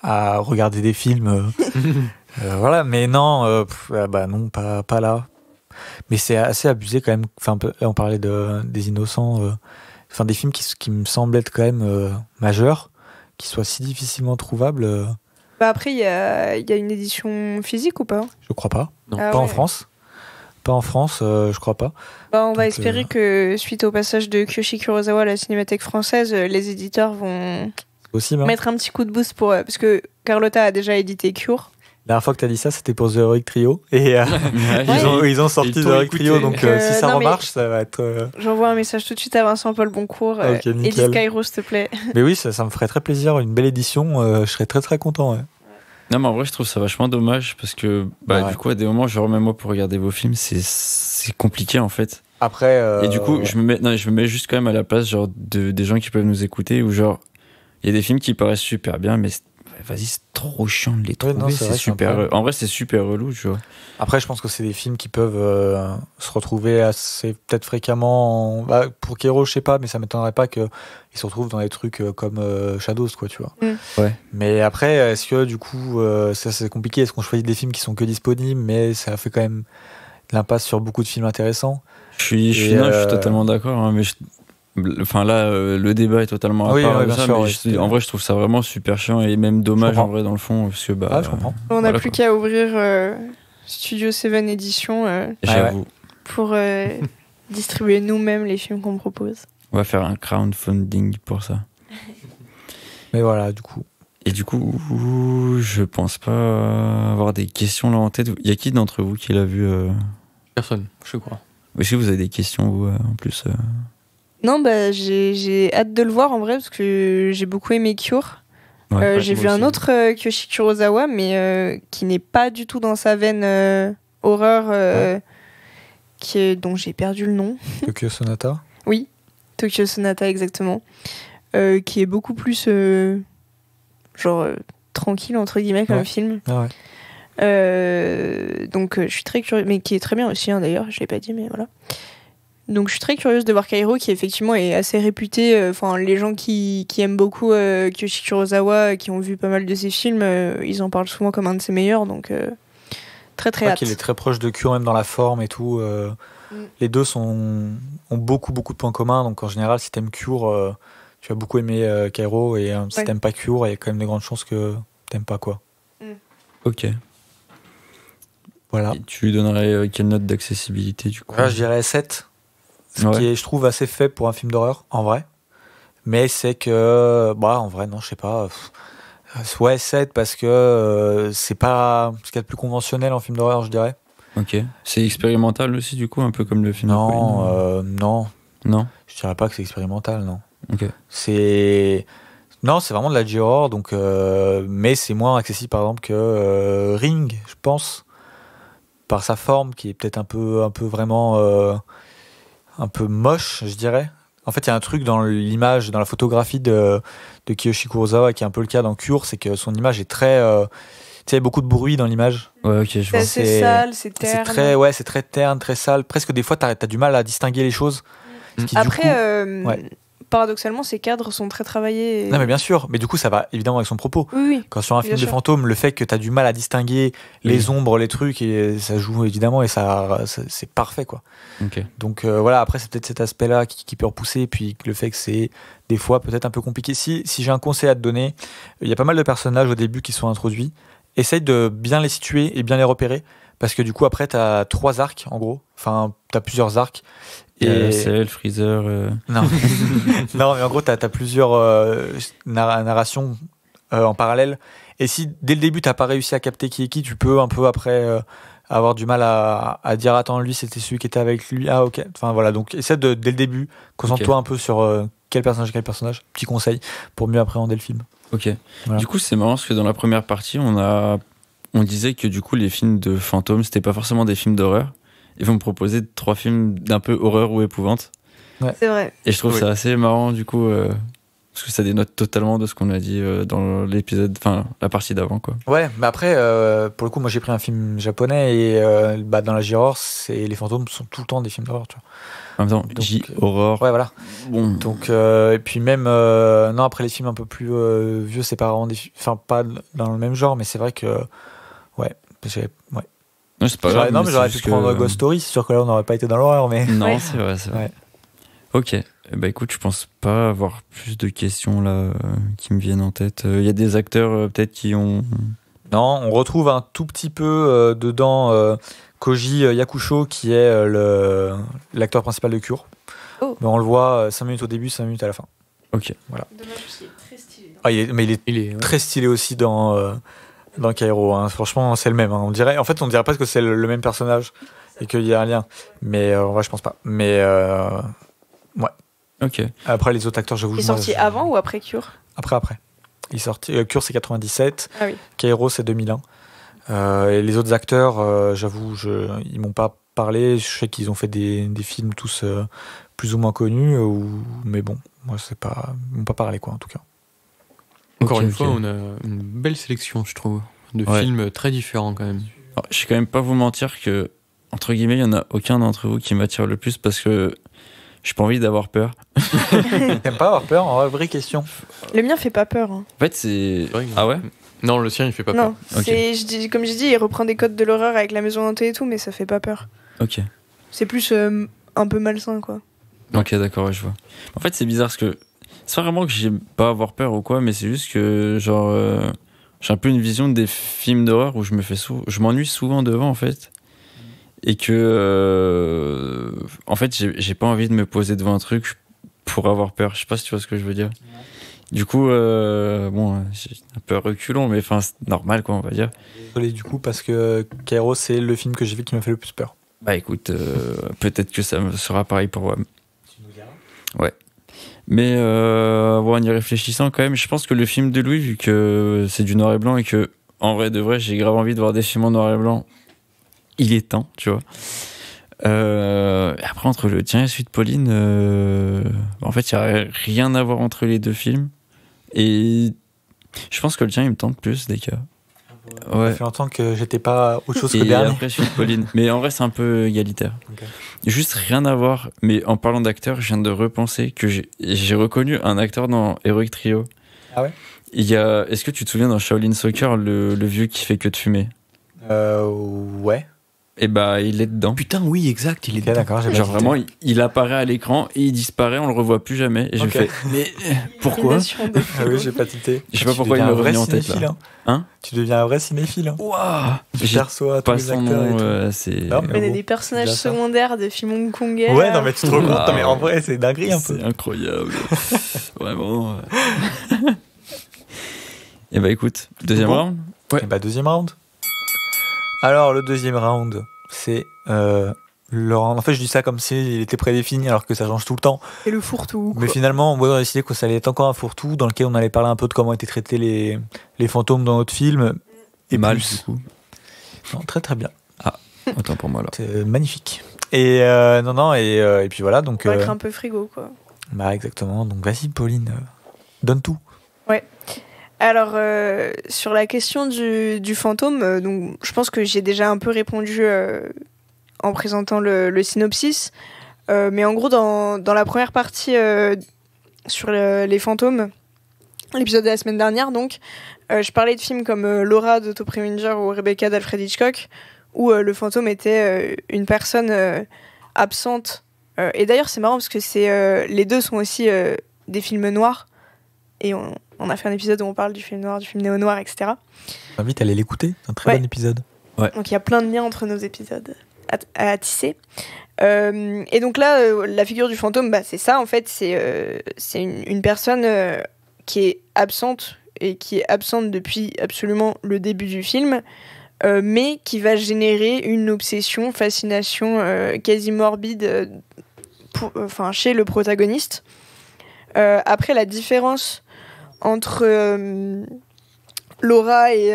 à regarder des films. Voilà, mais non, non, pas là. Mais c'est assez abusé quand même. Enfin, on parlait des innocents. Enfin, des films qui me semblent être quand même majeurs, qui soient si difficilement trouvables. Bah après, il y a une édition physique ou pas? Je crois pas. Non. Ah Pas en ouais. France. Pas en France, je crois pas. Bah, on va Donc, espérer que suite au passage de Kiyoshi Kurosawa à la Cinémathèque française, les éditeurs vont C'est possible. Hein. mettre un petit coup de boost pour parce que Carlotta a déjà édité Cure. La dernière fois que tu as dit ça, c'était pour The Heroic Trio. Et ils ont sorti Ils The t'ont Heroic Trio, écouté. donc si ça non, mais- remarche, ça va être. J'envoie un message tout de suite à Vincent Paul Boncourt. Ok, nickel. Edith Cairo, s'il te plaît. Mais oui, ça me ferait très plaisir. Une belle édition, je serais très très content. Ouais. Non, mais en vrai, je trouve ça vachement dommage parce que, Ouais. du coup, à des moments, genre, même moi, pour regarder vos films, c'est compliqué en fait. Après. Et du coup, ouais. je me mets juste quand même à la place, genre, des gens qui peuvent nous écouter ou genre, il y a des films qui paraissent super bien, mais vas-y, c'est trop chiant de les trouver. non, c'est c'est vrai, c'est un super. problème. En vrai, c'est super relou, tu vois. Après, je pense que c'est des films qui peuvent se retrouver assez peut-être fréquemment. Pour Kero, je sais pas, mais ça m'étonnerait pas qu'ils se retrouvent dans des trucs comme Shadows, quoi, tu vois. Ouais. Mais après, est-ce que du coup, ça c'est compliqué? Est-ce qu'on choisit des films qui sont que disponibles, mais ça fait quand même l'impasse sur beaucoup de films intéressants? Je suis totalement d'accord, hein, mais enfin là, le débat est totalement à Oui, part. ouais, de bien ça, sûr, mais ouais, en vrai, je trouve ça vraiment super chiant et même dommage Je comprends. en vrai dans le fond, parce que Ah, je comprends. On n'a Voilà, plus quoi. qu'à ouvrir Studio 7 Edition J'avoue. pour distribuer nous-mêmes les films qu'on propose. On va faire un crowdfunding pour ça. Mais voilà, du coup. Et du coup, je pense pas avoir des questions là en tête. Il y a qui d'entre vous qui l'a vu Personne, je crois. Est-ce que vous avez des questions vous, en plus Non, bah j'ai hâte de le voir en vrai parce que j'ai beaucoup aimé Cure. Ouais, J'ai moi vu un aussi. autre Kiyoshi Kurosawa, mais qui n'est pas du tout dans sa veine horreur, dont j'ai perdu le nom. Tokyo Sonata. Oui, Tokyo Sonata exactement. Qui est beaucoup plus tranquille entre guillemets comme Ouais. film. Ah ouais. Donc je suis très curieuse, mais qui est très bien aussi hein, d'ailleurs, je l'ai pas dit mais voilà. Donc je suis très curieuse de voir Kairo qui effectivement est assez réputé, enfin les gens qui aiment beaucoup Kiyoshi Kurosawa, qui ont vu pas mal de ses films, ils en parlent souvent comme un de ses meilleurs, donc très très Je crois hâte. qu'il est très proche de Cure, même dans la forme et tout. Les deux ont beaucoup de points communs, donc en général, si t'aimes Cure, tu vas beaucoup aimer Kairo, et si Ouais. t'aimes pas Cure, il y a quand même de grandes chances que t'aimes pas, quoi. Ok. Voilà. Et tu lui donnerais quelle note d'accessibilité du coup Là, je dirais 7. Ce Ouais. qui est, je trouve, assez faible pour un film d'horreur, en vrai. Mais c'est que, en vrai, non, je sais pas. Ouais, 7 parce que c'est pas ce qu'il y a de plus conventionnel en film d'horreur, je dirais. Ok. C'est expérimental aussi du coup, un peu comme le film. Non, Halloween, non, non. je dirais pas que c'est expérimental, non. Ok. C'est vraiment de la J-horror, donc mais c'est moins accessible par exemple que Ring, je pense, par sa forme qui est peut-être un peu vraiment un peu moche, je dirais. En fait, il y a un truc dans l'image, dans la photographie de Kiyoshi Kurosawa qui est un peu le cas dans Cure, c'est que son image est très tu sais, il y a beaucoup de bruit dans l'image. Ouais, ok, je C'est vois. assez c'est- sale, c'est terne. C'est très terne, très sale. Presque des fois, t'as du mal à distinguer les choses. Ce qui, du Après, coup- ouais. paradoxalement, ces cadres sont très travaillés. Non, mais bien sûr. Mais du coup, ça va évidemment avec son propos. Oui, oui. Quand sur un Bien film de sûr. fantôme, le fait que t'as du mal à distinguer les ombres, les trucs, et ça joue évidemment, et ça c'est parfait, quoi. Ok. Donc voilà, après, c'est peut-être cet aspect-là qui peut repousser, et puis le fait que c'est des fois peut-être un peu compliqué. Si j'ai un conseil à te donner, il y a pas mal de personnages au début qui sont introduits. Essaye de bien les situer et bien les repérer, parce que du coup, après, t'as 3 arcs, en gros. Enfin, t'as plusieurs arcs. Et Cell, Freezer. Non. Non, mais en gros, t'as plusieurs narrations en parallèle. Et si dès le début, t'as pas réussi à capter qui est qui, tu peux un peu après avoir du mal à dire attends, lui, c'était celui qui était avec lui. Ah, ok. Enfin, voilà. Donc, essaie dès le début, concentre-toi un peu sur quel personnage. Petit conseil pour mieux appréhender le film. Ok. Voilà. Du coup, c'est marrant parce que dans la première partie, on disait que du coup, les films de fantômes, c'était pas forcément des films d'horreur. Ils vont me proposer 3 films d'un peu horreur ou épouvante. C'est vrai. Et je trouve Oui. ça assez marrant du coup, parce que ça dénote totalement de ce qu'on a dit dans l'épisode, enfin la partie d'avant quoi. Ouais, mais après, pour le coup, moi j'ai pris un film japonais et dans la J-horror, les fantômes sont tout le temps des films d'horreur, tu vois. En même temps, Donc, J-horror. Ouais, voilà. Bon. Donc, et puis même, non, après les films un peu plus vieux, c'est pas vraiment enfin, pas dans le même genre, mais c'est vrai que, ouais. Non, c'est pas grave. Non, mais mais c'est j'aurais pu juste prendre que- Ghost Story, c'est sûr que là on n'aurait pas été dans l'horreur, mais. Non, Ouais. c'est vrai, c'est vrai. Ouais. Ok. Bah écoute, je pense pas avoir plus de questions là qui me viennent en tête. Il y a des acteurs peut-être qui ont. Non, on retrouve un tout petit peu dedans Koji Yakusho qui est l'acteur principal de Cure. Oh. Mais on le voit 5 minutes au début, 5 minutes à la fin. Ok. Dommage parce qu'il est très stylé. Ah, mais il est Il est. très stylé aussi dans Kairo. Hein. Franchement, c'est le même. Hein. On dirait presque que c'est le même personnage et qu'il y a un lien. Mais en vrai, je pense pas. Mais Ok. après, les autres acteurs, j'avoue. Il est moi, sorti je- avant ou après Cure? Après. Il est sorti. Cure, c'est 97. Ah oui. Kairo, c'est 2001. Et les autres acteurs, j'avoue, ils m'ont pas parlé. Je sais qu'ils ont fait des films tous plus ou moins connus. Mais bon, moi, ils m'ont pas parlé, quoi, en tout cas. Encore Ok, une ok. fois, on a une belle sélection, je trouve, de Ouais. films très différents quand même. Alors, je vais quand même pas vous mentir que, entre guillemets, il y en a aucun d'entre vous qui m'attire le plus parce que j'ai pas envie d'avoir peur. T'aimes pas avoir peur? En vrai, vraie question. Le mien fait pas peur. Hein. En fait, c'est. C'est vrai que- Ah ouais? Non, le sien, il fait pas peur. Non, Ok. comme j'ai dit, il reprend des codes de l'horreur avec la maison hantée et tout, mais ça fait pas peur. Ok. C'est plus un peu malsain, quoi. Ok, d'accord, ouais, je vois. En fait, c'est bizarre parce que c'est pas vraiment que j'aime pas avoir peur ou quoi, mais c'est juste que, genre, j'ai un peu une vision des films d'horreur où je m'ennuie souvent devant, en fait. Et que, en fait, j'ai pas envie de me poser devant un truc pour avoir peur. Je sais pas si tu vois ce que je veux dire. Du coup, bon, j'ai un peu reculons, mais enfin, c'est normal, quoi, on va dire. Désolé du coup, parce que Kairo, c'est le film que j'ai vu qui m'a fait le plus peur. Bah écoute, peut-être que ça sera pareil pour moi. Mais bon, en y réfléchissant quand même, je pense que le film de Louis, vu que c'est du noir et blanc et que en vrai de vrai, j'ai grave envie de voir des films en noir et blanc, il est temps, tu vois. Après, entre le tien et celui de Pauline, en fait, il n'y a rien à voir entre les deux films. Et je pense que le tien, il me tente plus, des cas. Ça Ouais. fait longtemps que j'étais pas autre chose que Et dernier. après, celui de Pauline. Mais en vrai, c'est un peu égalitaire. Ok. Juste rien à voir. Mais en parlant d'acteur, je viens de repenser que j'ai reconnu un acteur dans Heroic Trio. Ah ouais? Est-ce que tu te souviens dans Shaolin Soccer, le vieux qui fait que de fumer? Ouais. Et bah, il est dedans. Putain, oui, exact, il est Ok, d'accord, j'ai pas Genre cité. vraiment, il apparaît à l'écran et il disparaît, on le revoit plus jamais. Et je me Ok. fais, mais pourquoi? Combination de Ah oui, films. j'ai pas cité. Je sais pas Tu pourquoi il deviens me un vrai revient en tête, cinéphile, là. hein. Hein? Tu deviens un vrai cinéphile. Hein. Waouh! Tu J'ai perçois tous pas les son acteurs et nom, tout. c'est. Non, mais On est bon, des personnages déjà ça. secondaires de films hongkongais. Ouais, là. non, mais tu te rends compte. Ah, Non, mais en vrai, c'est dinguerie un peu. C'est incroyable. Vraiment. Et bah écoute, deuxième Bon. round? Et bah, deuxième round. Alors, le deuxième round, c'est le round. En fait, je dis ça comme s'il était prédéfini, alors que ça change tout le temps. Et le fourre-tout. Mais finalement, on a décidé que ça allait être encore un fourre-tout dans lequel on allait parler un peu de comment étaient traités les fantômes dans notre film. Et Mal, plus. du coup. Non, très très bien. Autant pour moi là. C'est magnifique. Et et puis voilà, donc. Vaincre un peu frigo, quoi. Bah, exactement. Donc, vas-y, Pauline, donne tout. Alors, sur la question du fantôme, donc, je pense que j'ai déjà un peu répondu en présentant le synopsis. Mais en gros, dans la première partie sur les fantômes, l'épisode de la semaine dernière, donc, je parlais de films comme Laura de Top Preminger ou Rebecca d'Alfred Hitchcock, où le fantôme était une personne absente. Et d'ailleurs, c'est marrant parce que les deux sont aussi des films noirs. Et on a fait un épisode où on parle du film noir, du film néo-noir, etc. J'invite à aller l'écouter. C'est un très Ouais. bon épisode. Donc il y a plein de liens entre nos épisodes à tisser. Et donc là, la figure du fantôme, bah, c'est ça en fait. C'est une personne qui est absente et qui est absente depuis absolument le début du film, mais qui va générer une obsession, fascination quasi morbide chez le protagoniste. Après, la différence entre Laura et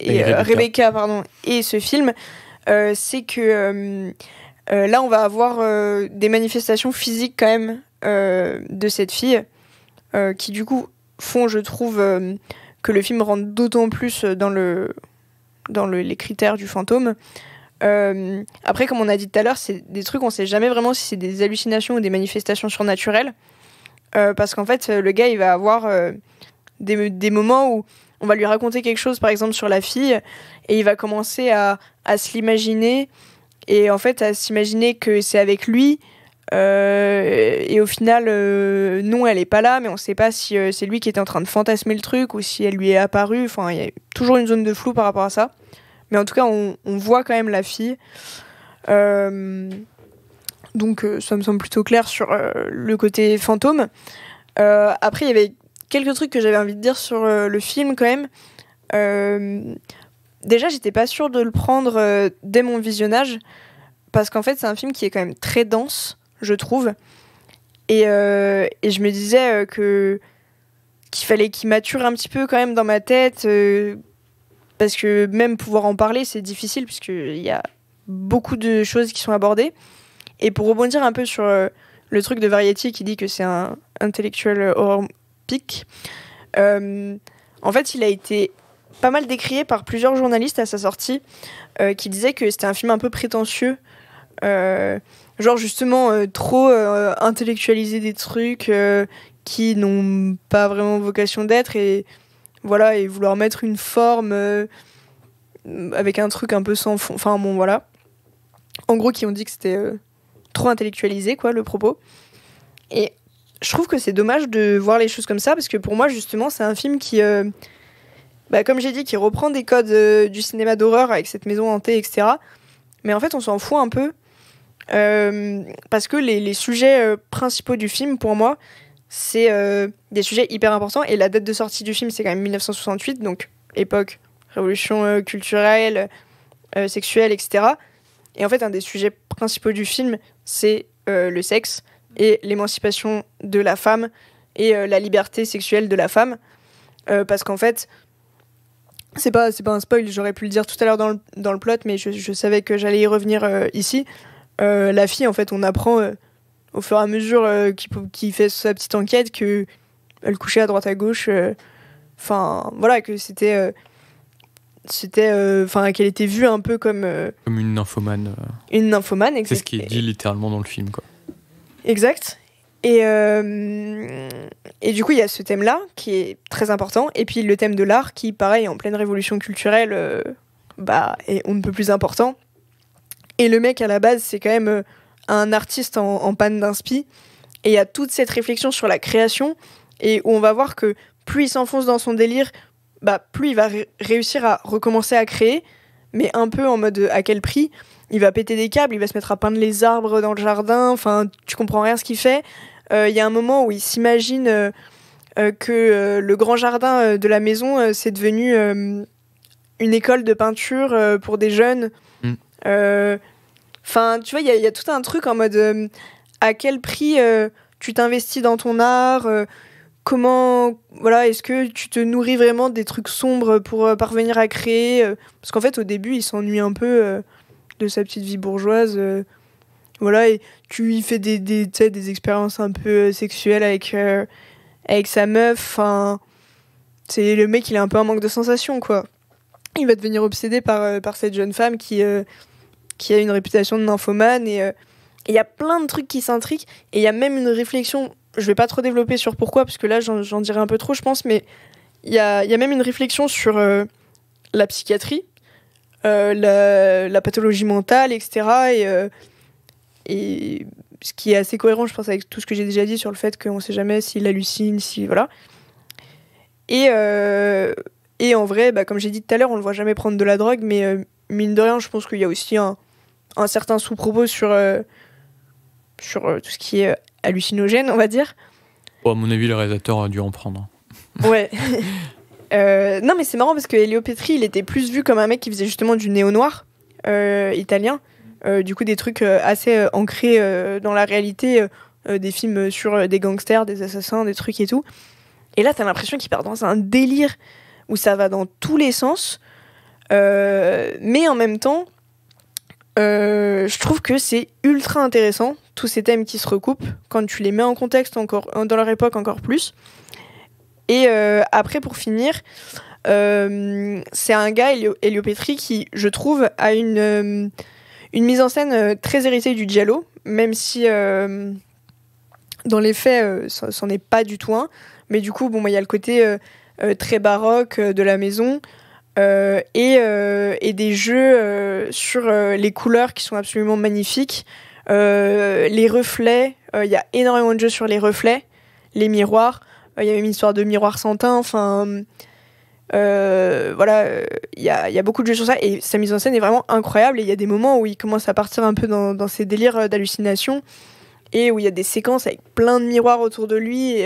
Rebecca, pardon, et ce film, c'est que là, on va avoir des manifestations physiques quand même de cette fille, qui du coup font, je trouve, que le film rentre d'autant plus dans les critères du fantôme. Après, comme on a dit tout à l'heure, c'est des trucs, on sait jamais vraiment si c'est des hallucinations ou des manifestations surnaturelles. Parce qu'en fait, le gars, il va avoir des moments où on va lui raconter quelque chose, par exemple, sur la fille, et il va commencer à se l'imaginer, et en fait, à s'imaginer que c'est avec lui, et au final, non, elle est pas là, mais on sait pas si c'est lui qui était en train de fantasmer le truc, ou si elle lui est apparue. Enfin, il y a toujours une zone de flou par rapport à ça. Mais en tout cas, on voit quand même la fille. Donc, ça me semble plutôt clair sur le côté fantôme. Après, il y avait quelques trucs que j'avais envie de dire sur le film quand même. Déjà, j'étais pas sûre de le prendre dès mon visionnage, parce qu'en fait, c'est un film qui est quand même très dense, je trouve. Et je me disais qu'il fallait qu'il mature un petit peu quand même dans ma tête, parce que même pouvoir en parler, c'est difficile, puisqu'il y a beaucoup de choses qui sont abordées. Et pour rebondir un peu sur le truc de Variety qui dit que c'est un intellectual horror pic, en fait, il a été pas mal décrié par plusieurs journalistes à sa sortie, qui disaient que c'était un film un peu prétentieux, genre justement trop intellectualiser des trucs qui n'ont pas vraiment vocation d'être, et voilà, et vouloir mettre une forme avec un truc un peu sans fond. Enfin bon, voilà. En gros, qui ont dit que c'était trop intellectualisé, quoi, le propos. Et je trouve que c'est dommage de voir les choses comme ça, parce que pour moi, justement, c'est un film qui, comme j'ai dit, qui reprend des codes du cinéma d'horreur avec cette maison hantée, etc. Mais en fait, on s'en fout un peu, parce que les sujets principaux du film, pour moi, c'est des sujets hyper importants. Et la date de sortie du film, c'est quand même 1968, donc époque, révolution culturelle, sexuelle, etc. Et en fait, un des sujets principaux du film, c'est le sexe et l'émancipation de la femme et la liberté sexuelle de la femme. Parce qu'en fait, c'est pas un spoil, j'aurais pu le dire tout à l'heure dans le plot, mais je savais que j'allais y revenir ici. La fille, en fait, on apprend au fur et à mesure qu'il fait sa petite enquête qu'elle couchait à droite à gauche. Enfin, voilà, que c'était qu'elle était vue un peu comme une nymphomane. Une nymphomane, exact. C'est ce qui est dit littéralement dans le film, quoi. Exact. Et du coup, il y a ce thème-là qui est très important. Et puis le thème de l'art qui, pareil, en pleine révolution culturelle, est on ne peut plus important. Et le mec, à la base, c'est quand même un artiste en panne d'inspi. Et il y a toute cette réflexion sur la création, et où on va voir que plus il s'enfonce dans son délire, plus il va réussir à recommencer à créer, mais un peu en mode à quel prix. Il va péter des câbles, il va se mettre à peindre les arbres dans le jardin, enfin, tu comprends rien ce qu'il fait. Il y a un moment où il s'imagine que le grand jardin de la maison, c'est devenu une école de peinture pour des jeunes. Enfin, tu vois, il y a tout un truc en mode à quel prix tu t'investis dans ton art, comment, voilà, est-ce que tu te nourris vraiment des trucs sombres pour parvenir à créer, parce qu'en fait, au début, il s'ennuie un peu de sa petite vie bourgeoise, voilà, et tu lui fais des expériences un peu sexuelles avec sa meuf. Enfin, c'est le mec, il a un peu un manque de sensations, quoi. Il va devenir obsédé par cette jeune femme qui a une réputation de nymphomane, et il y a plein de trucs qui s'intriquent, et il y a même une réflexion, je vais pas trop développer sur pourquoi, parce que là j'en dirais un peu trop, je pense, mais il y a même une réflexion sur la psychiatrie, la pathologie mentale, etc. Et ce qui est assez cohérent, je pense, avec tout ce que j'ai déjà dit sur le fait qu'on sait jamais s'il hallucine, si voilà. Et en vrai, comme j'ai dit tout à l'heure, on le voit jamais prendre de la drogue, mais mine de rien, je pense qu'il y a aussi un certain sous-propos sur tout ce qui est hallucinogène, on va dire. Bon, à mon avis, le réalisateur a dû en prendre. Ouais. Non, mais c'est marrant parce que Elio Petri, il était plus vu comme un mec qui faisait justement du néo-noir italien. Du coup, des trucs assez ancrés dans la réalité, des films sur des gangsters, des assassins, des trucs et tout. Et là, t'as l'impression qu'il part dans un délire où ça va dans tous les sens. Mais en même temps, je trouve que c'est ultra intéressant, tous ces thèmes qui se recoupent, quand tu les mets en contexte encore, dans leur époque encore plus. Et après, pour finir, c'est un gars, Elio Petri, qui, je trouve, a une mise en scène très héritée du giallo, même si dans les faits, c'en est pas du tout un. Mais du coup, il y a le côté très baroque de la maison. Et des jeux sur les couleurs qui sont absolument magnifiques. Les reflets, il y a énormément de jeux sur les reflets, les miroirs. Il y a même une histoire de miroir sans teint. Enfin, voilà, il y a beaucoup de jeux sur ça. Et sa mise en scène est vraiment incroyable. Et il y a des moments où il commence à partir un peu dans ces délires d'hallucination. Et où il y a des séquences avec plein de miroirs autour de lui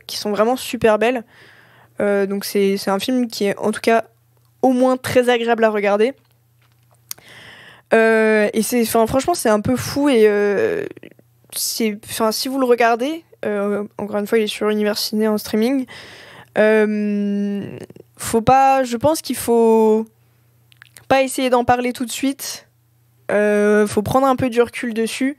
qui sont vraiment super belles. Donc c'est un film qui est en tout cas au moins très agréable à regarder. Et franchement, c'est un peu fou. Et si vous le regardez, encore une fois, il est sur Univers Ciné en streaming. Je pense qu'il faut pas essayer d'en parler tout de suite. Faut prendre un peu du recul dessus.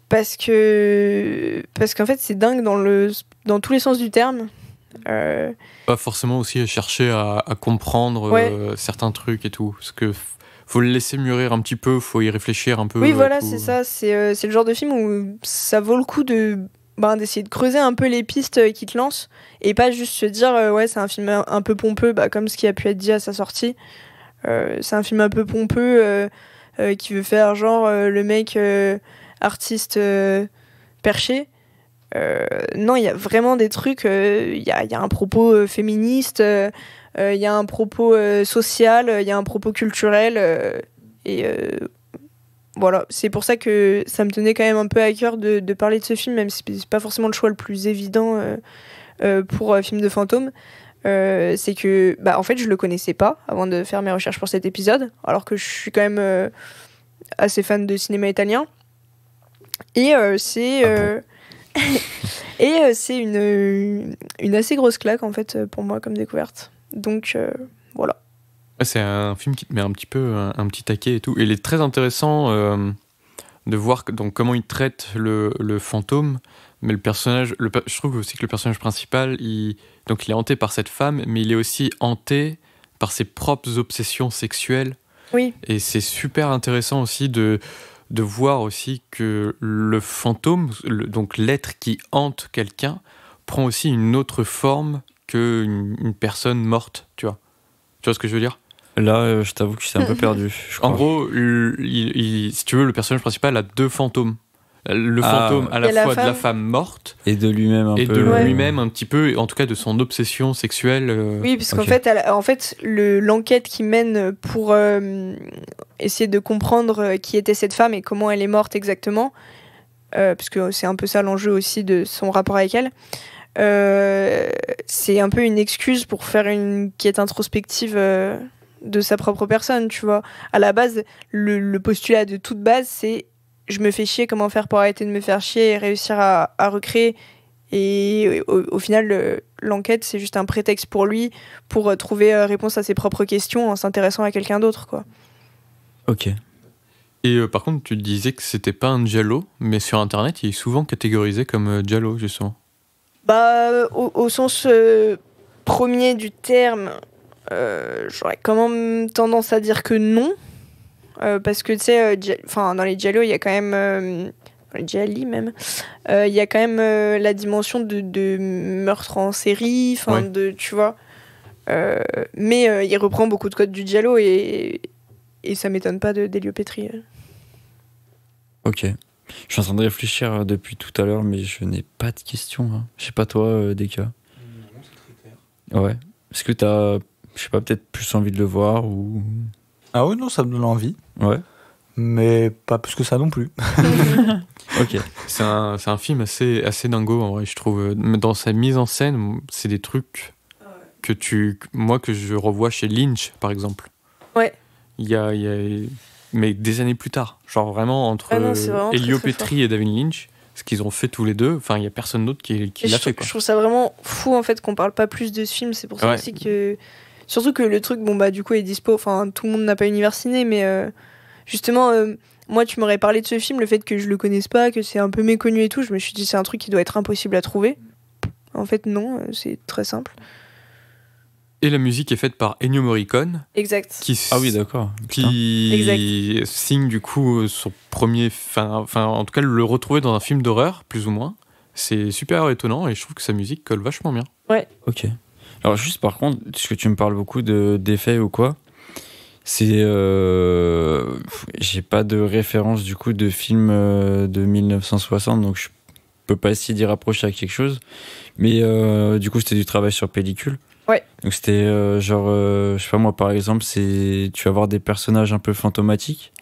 Parce qu'en fait, c'est dingue dans tous les sens du terme. Pas forcément aussi chercher à comprendre certains trucs et tout, parce que faut le laisser mûrir un petit peu, faut y réfléchir un peu. Oui, voilà, c'est ça. C'est le genre de film où ça vaut le coup d'essayer de creuser un peu les pistes qui te lancent et pas juste se dire ouais, c'est un film un peu pompeux, comme ce qui a pu être dit à sa sortie. C'est un film un peu pompeux qui veut faire genre le mec artiste perché. Non, il y a vraiment des trucs, il y a un propos féministe, il y a un propos social, il y a un propos culturel, et voilà, c'est pour ça que ça me tenait quand même un peu à cœur de parler de ce film, même si c'est pas forcément le choix le plus évident pour film de fantôme. C'est que, en fait, je le connaissais pas avant de faire mes recherches pour cet épisode, alors que je suis quand même assez fan de cinéma italien. Et c'est c'est une assez grosse claque en fait pour moi comme découverte. Donc voilà. C'est un film qui te met un petit taquet et tout. Et il est très intéressant de voir donc comment il traite le fantôme. Mais le personnage, je trouve aussi que le personnage principal, il est hanté par cette femme, mais il est aussi hanté par ses propres obsessions sexuelles. Oui. Et c'est super intéressant aussi de voir aussi que le fantôme, donc l'être qui hante quelqu'un, prend aussi une autre forme qu'une personne morte, tu vois. Tu vois ce que je veux dire ? Là, je t'avoue que je suis un peu perdu. En gros, si tu veux, le personnage principal a deux fantômes. Le fantôme à la fois de la femme morte et de lui-même un peu. Et de lui-même un petit peu, en tout cas de son obsession sexuelle. Oui, parce qu'en fait, l'enquête qu'il mène pour essayer de comprendre qui était cette femme et comment elle est morte exactement, parce que c'est un peu ça l'enjeu aussi de son rapport avec elle, c'est un peu une excuse pour faire une quête introspective de sa propre personne, tu vois. À la base, le postulat de toute base, c'est je me fais chier, comment faire pour arrêter de me faire chier et réussir à recréer. Et au final, l'enquête, c'est juste un prétexte pour lui pour trouver réponse à ses propres questions en s'intéressant à quelqu'un d'autre, quoi. Ok. Et par contre, tu disais que c'était pas un giallo, mais sur Internet, il est souvent catégorisé comme giallo, justement. Au sens premier du terme, j'aurais quand même tendance à dire que non. Parce que tu sais, dans les giallo, il y a quand même, les gialli même, il y a quand même la dimension de meurtre en série, tu vois. Mais il reprend beaucoup de codes du giallo et ça m'étonne pas d'Elio Petri. Ok. Je suis en train de réfléchir depuis tout à l'heure, mais je n'ai pas de questions. Hein. Je sais pas toi, Deka. Non, c'est très clair. Ouais. Est-ce que t'as, je sais pas, peut-être plus envie de le voir ou... Ah oui, non, ça me donne envie. Ouais. Mais pas plus que ça non plus. Ok. C'est un film assez dingo, en vrai, je trouve. Dans sa mise en scène, c'est des trucs que je revois chez Lynch, par exemple. Ouais. Il y a mais des années plus tard. Genre vraiment entre Elio Petri et David Lynch, ce qu'ils ont fait tous les deux, enfin, il n'y a personne d'autre qui l'a fait, quoi. Je trouve ça vraiment fou, en fait, qu'on parle pas plus de ce film. C'est pour ça aussi que... Surtout que le truc, du coup, est dispo. Enfin, tout le monde n'a pas Univers Ciné, mais justement, moi, tu m'aurais parlé de ce film, le fait que je le connaisse pas, que c'est un peu méconnu et tout, je me suis dit, c'est un truc qui doit être impossible à trouver. En fait, non, c'est très simple. Et la musique est faite par Ennio Morricone. Exact. Ah oui, d'accord. Qui signe, du coup, son premier... Enfin, en tout cas, le retrouver dans un film d'horreur, plus ou moins. C'est super étonnant et je trouve que sa musique colle vachement bien. Ouais. Ok. Alors juste par contre, ce que tu me parles beaucoup d'effets ou quoi, c'est j'ai pas de référence du coup de film de 1960, donc je peux pas essayer d'y rapprocher à quelque chose. Mais du coup c'était du travail sur pellicule. Ouais. Donc c'était genre je sais pas moi par exemple, c'est tu vas voir des personnages un peu fantomatiques.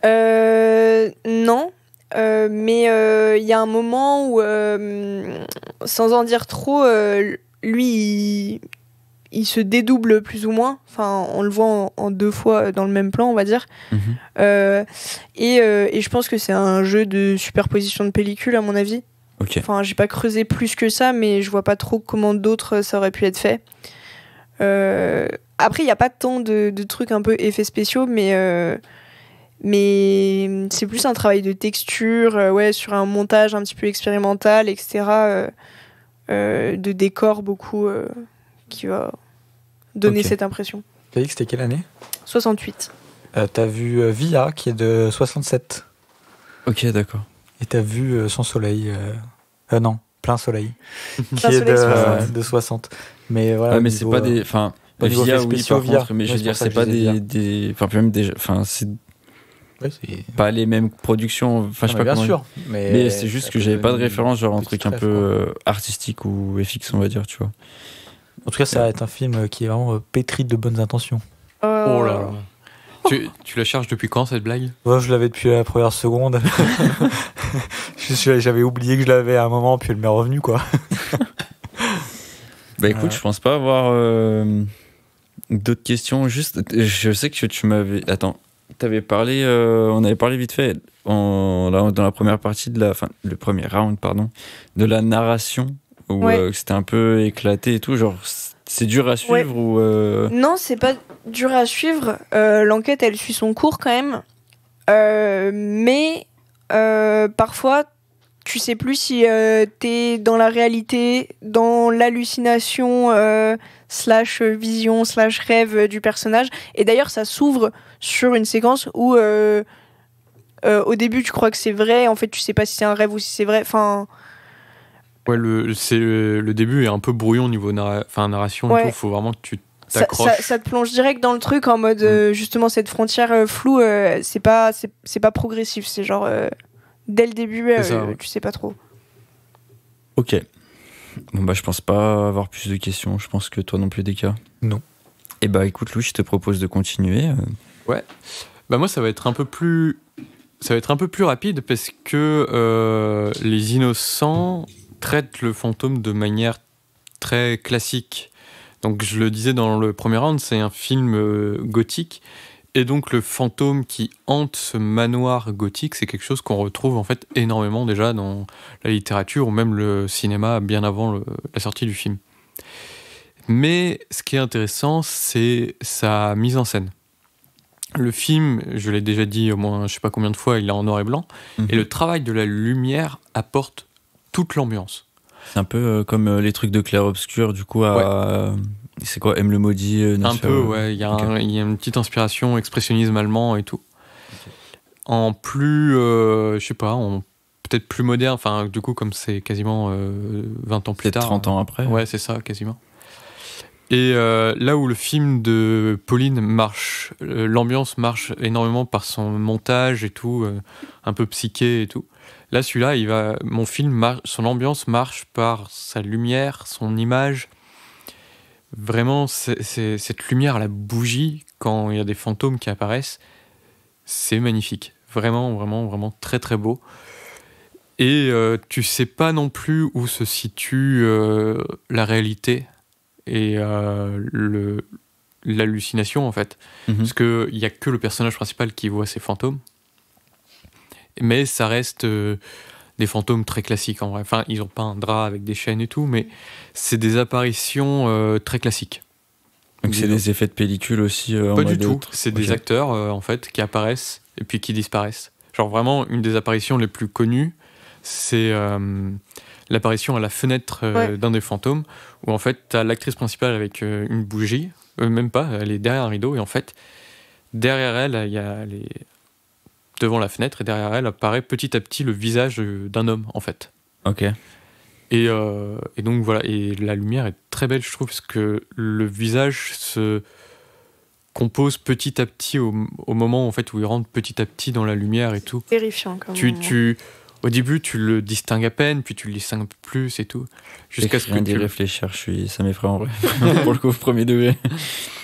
Non. Mais il y a un moment où, sans en dire trop, lui, il se dédouble plus ou moins. Enfin, on le voit en 2 fois dans le même plan, on va dire. Mhm. Et je pense que c'est un jeu de superposition de pellicule, à mon avis. Ok. Enfin, j'ai pas creusé plus que ça, mais je vois pas trop comment d'autres ça aurait pu être fait. Après, il n'y a pas tant de trucs un peu effets spéciaux, mais c'est plus un travail de texture, ouais, sur un montage un petit peu expérimental, etc. De décor beaucoup, qui va donner Ok. cette impression. Félix, c'était quelle année 68. T'as vu Via, qui est de 67. Ok, d'accord. Et t'as vu Son Soleil. Non, Plein Soleil. qui Plein est Soleil, 60. de 60. Mais voilà. Ouais, mais niveau, c'est pas des. Enfin, au niveau VIA, effets oui, spéciaux, par VIA. contre, mais je Ouais, veux dire, c'est c'est pour ça pas que je disais des. Enfin, puis même des. Enfin, c'est Ouais, c'est... pas les mêmes productions. Enfin, je sais Non, pas mais bien comment. sûr. Mais c'est juste ça que peut j'avais pas de donner référence, genre un une truc petite un rêve, peu artistique ou FX, on va dire, tu vois. quoi. En tout cas, ça va être un film qui est vraiment pétri de bonnes intentions. Oh là là. Tu la cherches depuis quand cette blague? Ouais, je l'avais depuis la première seconde. J'avais oublié que je l'avais à un moment, puis elle m'est revenue, quoi. Bah écoute, Ouais. je pense pas avoir d'autres questions. Juste, je sais que tu m'avais. Attends, t'avais parlé. On avait parlé vite fait dans la première partie enfin, le premier round, pardon, de la narration où Ouais. que c'était un peu éclaté et tout. Genre, c'est dur à suivre ou. Non, c'est pas dur à suivre. L'enquête, elle suit son cours quand même. Mais parfois, tu sais plus si t'es dans la réalité, dans l'hallucination, slash vision, slash rêve du personnage. Et d'ailleurs, ça s'ouvre sur une séquence où au début, tu crois que c'est vrai. En fait, tu sais pas si c'est un rêve ou si c'est vrai. Enfin, Ouais, le début est un peu brouillon au niveau narration et Ouais. tout. Faut vraiment que tu ça t'accroches. te plonge direct dans le truc en mode justement cette frontière floue. C'est pas progressif. C'est genre dès le début, C'est ça, ouais. tu sais pas trop. Ok. Bon bah je pense pas avoir plus de questions. Je pense que toi non plus, Deka. Non. Et bah écoute Louis, je te propose de continuer. Bah moi, ça va être un peu plus rapide parce que Les Innocents traitent le fantôme de manière très classique. Donc je le disais dans le premier round, c'est un film gothique. Et donc le fantôme qui hante ce manoir gothique, c'est quelque chose qu'on retrouve en fait énormément déjà dans la littérature ou même le cinéma bien avant la sortie du film. Mais ce qui est intéressant, c'est sa mise en scène. Le film, je l'ai déjà dit au moins je sais pas combien de fois, il est en noir et blanc. Et le travail de la lumière apporte toute l'ambiance. C'est un peu comme les trucs de clair-obscur, du coup, c'est quoi, M. le Maudit Un Nature, peu, ouais. Il y a une petite inspiration expressionnisme allemand et tout. En plus, je sais pas, peut-être plus moderne. Enfin, du coup, comme c'est quasiment 20 ans plus Peut-être tard. 30 ans après. Ouais, c'est ça, quasiment. Et là où le film de Pauline marche, l'ambiance marche énormément par son montage et tout, un peu psyché et tout. Là, celui-là, son ambiance marche par sa lumière, son image. Vraiment, c'est cette lumière à la bougie, quand il y a des fantômes qui apparaissent, c'est magnifique. Vraiment, vraiment, vraiment très très beau. Et tu sais pas non plus où se situe la réalité et l'hallucination en fait. Parce qu'il n'y a que le personnage principal qui voit ces fantômes. Mais ça reste des fantômes très classiques en vrai. Enfin, ils n'ont pas un drap avec des chaînes et tout, mais c'est des apparitions très classiques. Donc c'est des effets de pellicule aussi Pas du tout, c'est des acteurs en fait qui apparaissent et puis qui disparaissent. Genre vraiment, une des apparitions les plus connues, c'est l'apparition à la fenêtre d'un des fantômes, où en fait t'as l'actrice principale avec une bougie, même pas, elle est derrière un rideau, et en fait derrière elle, il y a devant la fenêtre, et derrière elle apparaît petit à petit le visage d'un homme en fait. Ok. Et donc voilà, et la lumière est très belle, je trouve, parce que le visage se compose petit à petit au moment en fait, où il rentre petit à petit dans la lumière et tout. Terrifiant quand même. Au début, tu le distingues à peine, puis tu le distingues un peu plus et tout. Jusqu'à ce que d'y réfléchir, ça m'effraie en vrai. Pour le coup, premier degré.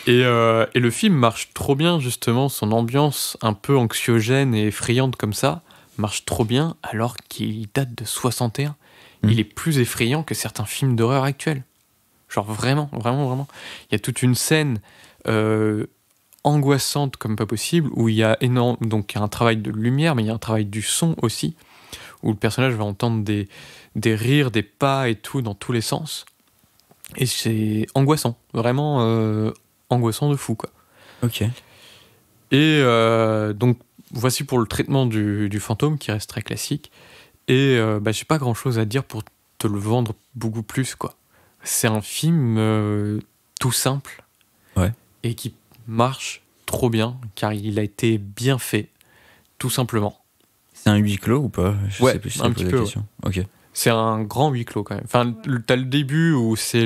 Et le film marche trop bien, justement. Son ambiance un peu anxiogène et effrayante comme ça marche trop bien, alors qu'il date de 61. Il est plus effrayant que certains films d'horreur actuels. Genre vraiment, vraiment, vraiment. Il y a toute une scène angoissante comme pas possible, où il y a donc un travail de lumière, mais il y a un travail du son aussi, où le personnage va entendre des rires, des pas et tout dans tous les sens. Et c'est angoissant, vraiment angoissant de fou, quoi. Ok. Et donc, voici pour le traitement du fantôme, qui reste très classique. Et j'ai pas grand-chose à dire pour te le vendre beaucoup plus, quoi. C'est un film tout simple, ouais, et qui marche trop bien, car il a été bien fait, tout simplement. C'est un huis clos ou pas? Je Ouais, sais plus si un petit peu. Ouais. Ok. C'est un grand huis clos quand même. Enfin, t'as le début où c'est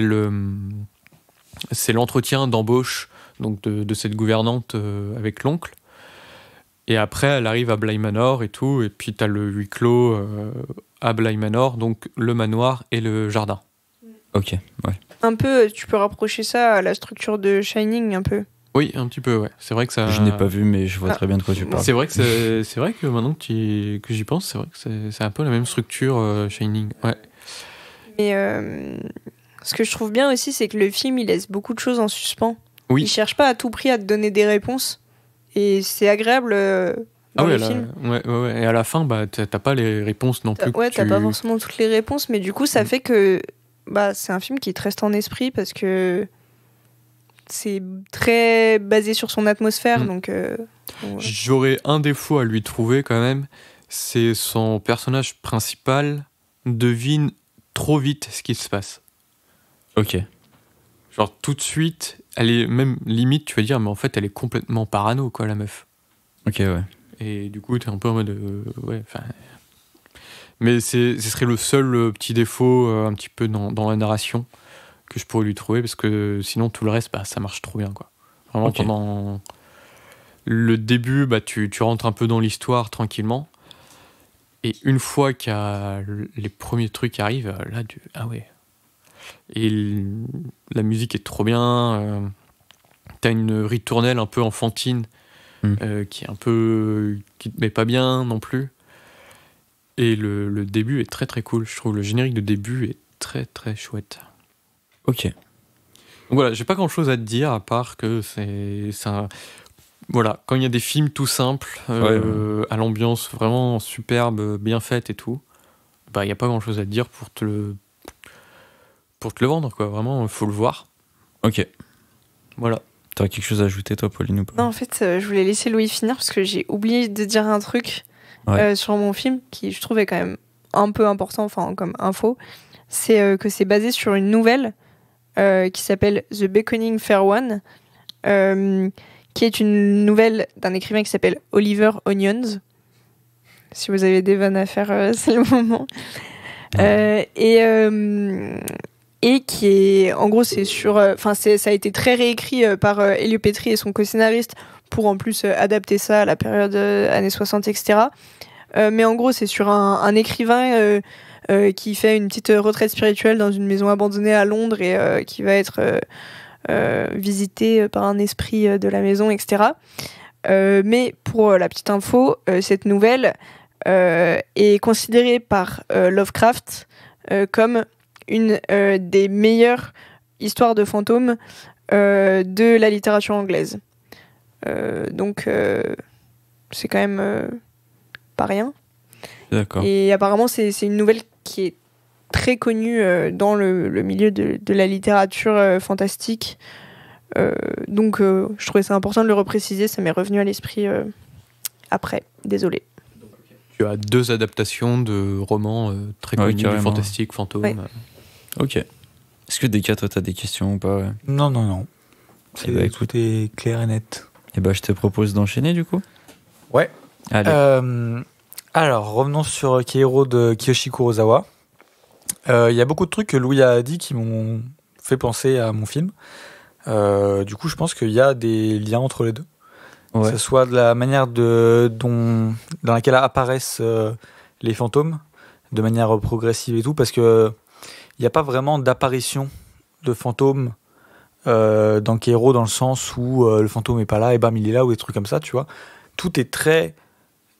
l'entretien d'embauche donc de cette gouvernante avec l'oncle. Et après, elle arrive à Bly Manor et tout. Et puis t'as le huis clos à Bly Manor, donc le manoir et le jardin. Ok, ouais. Un peu, tu peux rapprocher ça à la structure de Shining, un peu. Oui, un petit peu, ouais. C'est vrai que ça. Je n'ai pas vu, mais je vois très bien de quoi tu parles. C'est vrai que maintenant que j'y pense, c'est vrai que c'est un peu la même structure Shining. Ouais. Et ce que je trouve bien aussi, c'est que le film, il laisse beaucoup de choses en suspens. Oui. Il cherche pas à tout prix à te donner des réponses. Et c'est agréable dans le film. Ouais. Et à la fin, t'as pas les réponses non plus. T'as pas forcément toutes les réponses, mais du coup, ça fait que c'est un film qui te reste en esprit parce que c'est très basé sur son atmosphère. Donc, voilà. J'aurais un défaut à lui trouver quand même, c'est son personnage principal devine trop vite ce qui se passe. Ok. Genre tout de suite, elle est même limite, tu vas dire, mais en fait elle est complètement parano, quoi, la meuf. Ok, ouais. Et du coup t'es un peu en mode ouais, enfin. Mais ce serait le seul petit défaut un petit peu dans la narration que je pourrais lui trouver, parce que sinon tout le reste, ça marche trop bien, quoi. Vraiment, okay. Pendant le début, tu rentres un peu dans l'histoire tranquillement, et une fois qu'il y a les premiers trucs qui arrivent, là, ah ouais. Et la musique est trop bien. T'as une ritournelle un peu enfantine qui est un peu, qui te met pas bien non plus. Et le début est très très cool, je trouve. Le générique de début est très très chouette. Ok. Donc voilà, j'ai pas grand chose à te dire à part que c'est un. Voilà, quand il y a des films tout simples, à l'ambiance vraiment superbe, bien faite et tout, il n'y a pas grand chose à te dire pour te le vendre, quoi. Vraiment, il faut le voir. Ok. Voilà. T'as quelque chose à ajouter, toi, Pauline, ou pas? Non, en fait, je voulais laisser Louis finir parce que j'ai oublié de dire un truc sur mon film qui, je trouvais quand même un peu important, enfin, comme info. C'est que c'est basé sur une nouvelle qui s'appelle The Beckoning Fair One, qui est une nouvelle d'un écrivain qui s'appelle Oliver Onions. Si vous avez des vannes à faire, c'est le moment. Et qui est, en gros, c'est sur, ça a été très réécrit par Elio Petri et son co-scénariste pour en plus adapter ça à la période années 60, etc. Mais en gros, c'est sur un écrivain qui fait une petite retraite spirituelle dans une maison abandonnée à Londres et qui va être visité par un esprit de la maison, etc. Mais pour la petite info, cette nouvelle est considérée par Lovecraft comme une des meilleures histoires de fantômes de la littérature anglaise. Donc c'est quand même pas rien. D'accord. Et apparemment c'est une nouvelle qui est très connue dans le milieu de la littérature fantastique. Donc je trouvais ça important de le repréciser, ça m'est revenu à l'esprit après, désolé. Tu as 2 adaptations de romans très connus du fantastique, fantôme. Ouais. Ok. Est-ce que Deka, toi, t'as des questions ou pas? Non. Tout est clair et net. Et je te propose d'enchaîner du coup. Ouais. Allez. Alors, revenons sur Keiro de Kiyoshi Kurosawa. Il y a beaucoup de trucs que Louis a dit qui m'ont fait penser à mon film. Du coup, je pense qu'il y a des liens entre les deux. Ouais. Que ce soit de la manière dans laquelle apparaissent les fantômes, de manière progressive et tout, parce que il n'y a pas vraiment d'apparition de fantômes dans Kairo, dans le sens où le fantôme est pas là, et bam, il est là, ou des trucs comme ça, tu vois. Tout est très...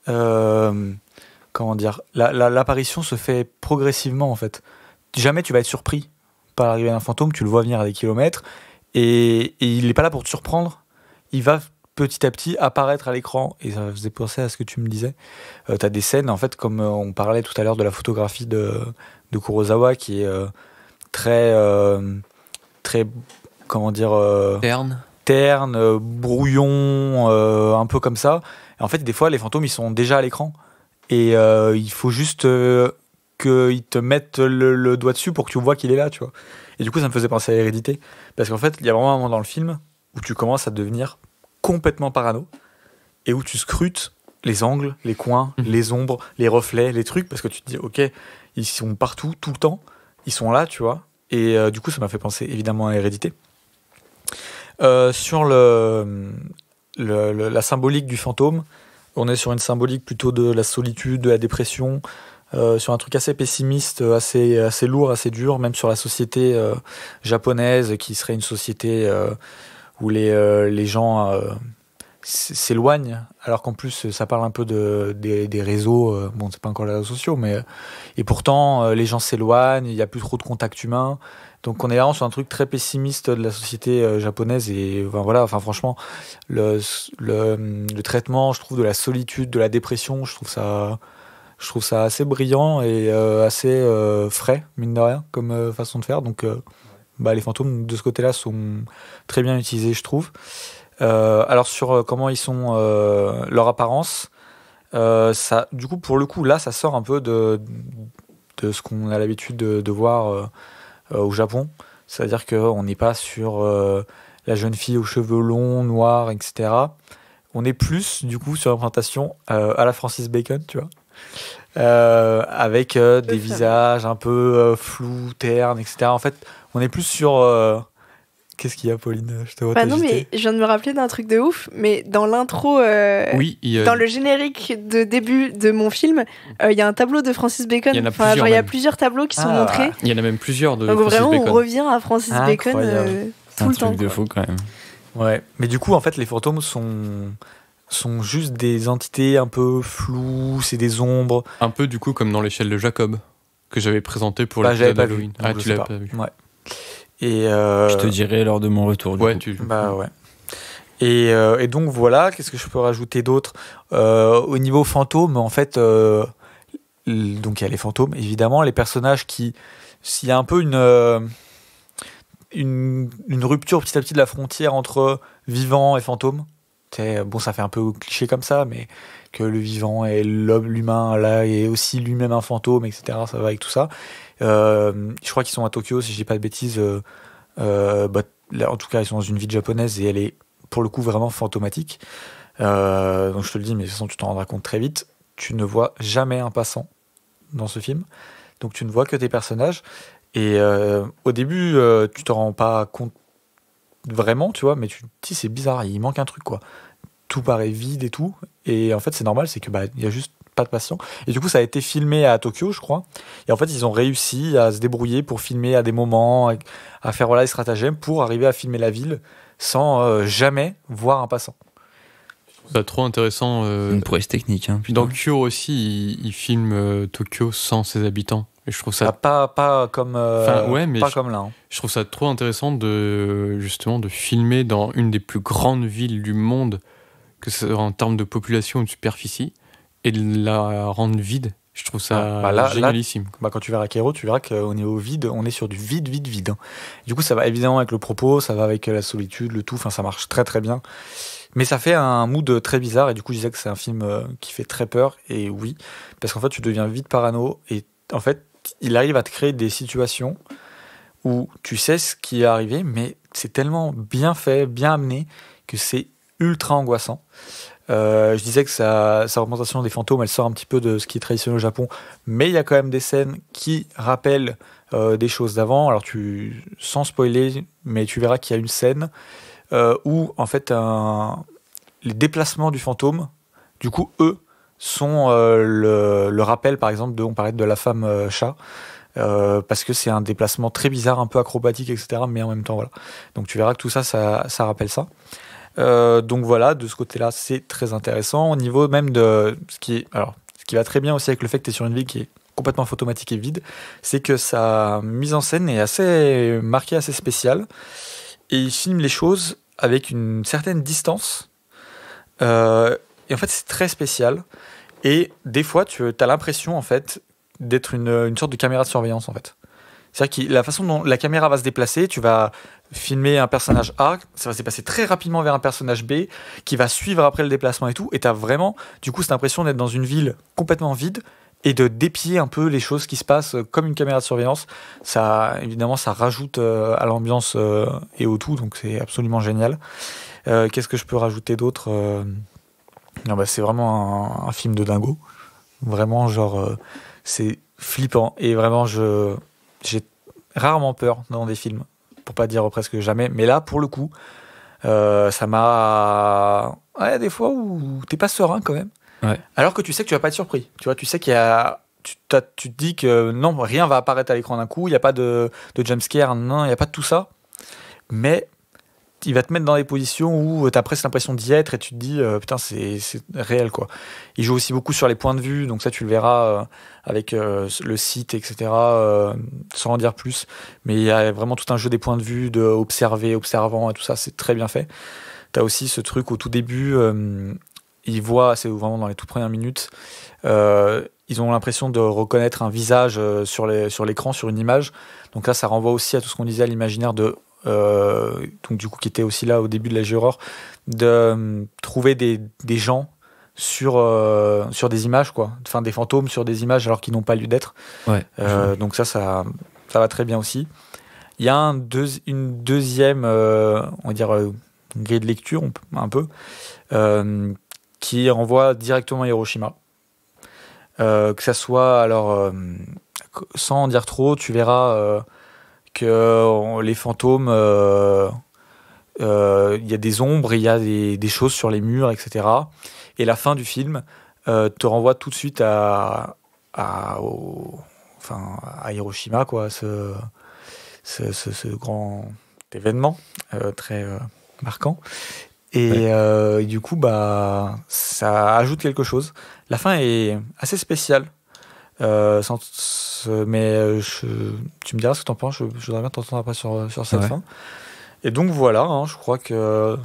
comment dire, l'apparition se fait progressivement en fait. Jamais tu vas être surpris par l'arrivée d'un fantôme, tu le vois venir à des kilomètres et il n'est pas là pour te surprendre, il va petit à petit apparaître à l'écran, et ça faisait penser à ce que tu me disais. T'as des scènes en fait, comme on parlait tout à l'heure de la photographie de Kurosawa, qui est très très, comment dire, terne, brouillon, un peu comme ça. Et en fait, des fois, les fantômes, ils sont déjà à l'écran. Et il faut juste qu'ils te mettent le doigt dessus pour que tu vois qu'il est là, tu vois. Et du coup, ça me faisait penser à Hérédité. Parce qu'en fait, il y a vraiment un moment dans le film où tu commences à devenir complètement parano et où tu scrutes les angles, les coins, les ombres, les reflets, les trucs, parce que tu te dis, ok, ils sont partout, tout le temps, ils sont là, tu vois. Et du coup, ça m'a fait penser évidemment à Hérédité. Sur la symbolique du fantôme, on est sur une symbolique plutôt de la solitude, de la dépression, sur un truc assez pessimiste, assez lourd, assez dur, même sur la société japonaise, qui serait une société où les gens s'éloignent, alors qu'en plus ça parle un peu des réseaux, bon, c'est pas encore les réseaux sociaux, mais et pourtant les gens s'éloignent, il n'y a plus trop de contact humain. Donc on est vraiment sur un truc très pessimiste de la société japonaise, et voilà, enfin franchement le traitement, je trouve, de la solitude, de la dépression, je trouve ça assez brillant et assez frais, mine de rien, comme façon de faire. Donc les fantômes de ce côté-là sont très bien utilisés, je trouve. Alors sur comment ils sont, leur apparence, ça, du coup, pour le coup, là, ça sort un peu de ce qu'on a l'habitude de voir au Japon. C'est-à-dire qu'on n'est pas sur la jeune fille aux cheveux longs, noirs, etc. On est plus, du coup, sur la représentation à la Francis Bacon, tu vois. Avec des visages un peu flous, ternes, etc. En fait, on est plus sur... Qu'est-ce qu'il y a, Pauline? Je te vois non, mais je viens de me rappeler d'un truc de ouf, mais dans l'intro, dans le générique de début de mon film, il y a un tableau de Francis Bacon. Il y a plusieurs tableaux qui sont montrés. Il y en a même plusieurs de Donc Francis vraiment, Bacon. on revient à Francis Bacon tout le temps. C'est un truc de fou quand même. Ouais, mais du coup, en fait, les fantômes sont juste des entités un peu floues, c'est des ombres. Un peu, du coup, comme dans l'échelle de Jacob, que j'avais présenté pour l'épisode d'Halloween. Ah, tu l'avais pas vu. Ouais. Et je te dirai lors de mon retour. Ouais. Et donc voilà, qu'est-ce que je peux rajouter d'autre au niveau fantôme, en fait, donc il y a les fantômes, évidemment, les personnages s'il y a un peu une rupture petit à petit de la frontière entre vivant et fantôme. Bon, ça fait un peu cliché comme ça, mais que le vivant et l'humain là est aussi lui-même un fantôme, etc. Ça va avec tout ça. Je crois qu'ils sont à Tokyo, si je dis pas de bêtises. Là, en tout cas, ils sont dans une ville japonaise et elle est pour le coup vraiment fantomatique. Donc je te le dis, mais de toute façon, tu t'en rendras compte très vite. Tu ne vois jamais un passant dans ce film, donc tu ne vois que tes personnages. Et au début, tu t'en rends pas compte vraiment, tu vois, mais tu te dis c'est bizarre, il manque un truc, quoi. Tout paraît vide et tout. Et en fait, c'est normal, c'est que il y a juste pas de patients. Et du coup, ça a été filmé à Tokyo, je crois. Et en fait, ils ont réussi à se débrouiller pour filmer à des moments, à faire des stratagèmes pour arriver à filmer la ville sans jamais voir un passant. C'est trop intéressant. Une prouesse technique. Hein, dans Kyo aussi, il filme Tokyo sans ses habitants. Et je trouve ça pas comme comme là. Hein. Je trouve ça trop intéressant de filmer dans une des plus grandes villes du monde, que ce soit en termes de population ou de superficie, et de la rendre vide. Je trouve ça génialissime. Là, quand tu verras Kairo, tu verras qu'au niveau vide, on est sur du vide. Hein. Du coup, ça va évidemment avec le propos, ça va avec la solitude, le tout. Enfin, ça marche très très bien. Mais ça fait un mood très bizarre. Et du coup, je disais que c'est un film qui fait très peur. Et oui, parce qu'en fait, tu deviens vite parano. Et en fait, il arrive à te créer des situations où tu sais ce qui est arrivé, mais c'est tellement bien fait, bien amené, que c'est ultra angoissant. Je disais que sa représentation des fantômes, elle sort un petit peu de ce qui est traditionnel au Japon, mais il y a quand même des scènes qui rappellent des choses d'avant. Alors sans spoiler, mais tu verras qu'il y a une scène où en fait les déplacements du fantôme, du coup, eux, sont le rappel, par exemple, on parlait de la femme chat, parce que c'est un déplacement très bizarre, un peu acrobatique, etc. Mais en même temps, voilà. Donc tu verras que tout ça, ça rappelle ça. Donc voilà, de ce côté-là, c'est très intéressant. Au niveau même de ce qui va très bien aussi avec le fait que tu es sur une ville qui est complètement photomatique et vide, c'est que sa mise en scène est assez marquée, assez spéciale. Et il filme les choses avec une certaine distance. Et en fait, c'est très spécial. Et des fois, tu as l'impression, en fait, d'être une sorte de caméra de surveillance, en fait. C'est-à-dire que la façon dont la caméra va se déplacer, tu vas filmer un personnage A, ça va se déplacer très rapidement vers un personnage B, qui va suivre après le déplacement et tout, et tu as vraiment, du coup, cette impression d'être dans une ville complètement vide, et de dépier un peu les choses qui se passent comme une caméra de surveillance. Ça, évidemment, ça rajoute à l'ambiance et au tout, donc c'est absolument génial. Qu'est-ce que je peux rajouter d'autre c'est vraiment un film de dingo. Vraiment, genre, c'est flippant, et vraiment, j'ai rarement peur dans des films, pour pas dire presque jamais, mais là, pour le coup, ça m'a... Ouais, des fois où t'es pas serein quand même. Ouais. Alors que tu sais que tu vas pas être surpris. Tu vois, tu sais qu'il y a... Tu te dis que non, rien va apparaître à l'écran d'un coup, il n'y a pas de jumpscare, non, il n'y a pas de tout ça. Mais il va te mettre dans des positions où tu as presque l'impression d'y être et tu te dis, putain, c'est réel, quoi. Il joue aussi beaucoup sur les points de vue, donc ça, tu le verras avec le site, etc., sans en dire plus. Mais il y a vraiment tout un jeu des points de vue, de observer, observant et tout ça, c'est très bien fait. Tu as aussi ce truc au tout début, ils voient, c'est vraiment dans les toutes premières minutes, ils ont l'impression de reconnaître un visage sur l'écran, sur une image. Donc là, ça renvoie aussi à tout ce qu'on disait à l'imaginaire donc du coup qui était aussi là au début de la J-horror, de trouver des gens sur des images, quoi. Enfin, des fantômes sur des images alors qu'ils n'ont pas lieu d'être. Ouais. Donc ça va très bien aussi. Il y a une deuxième, on va dire, grille de lecture, un peu, qui renvoie directement à Hiroshima. Que ça soit, alors, sans en dire trop, tu verras que les fantômes, il y a des ombres, il y a des choses sur les murs, etc. Et la fin du film te renvoie tout de suite à Hiroshima, quoi, ce grand événement très marquant. Et du coup, ça ajoute quelque chose. La fin est assez spéciale. Mais tu me diras ce que t'en penses. Je voudrais bien t'entendre après sur cette fin. Et donc voilà, hein, je crois que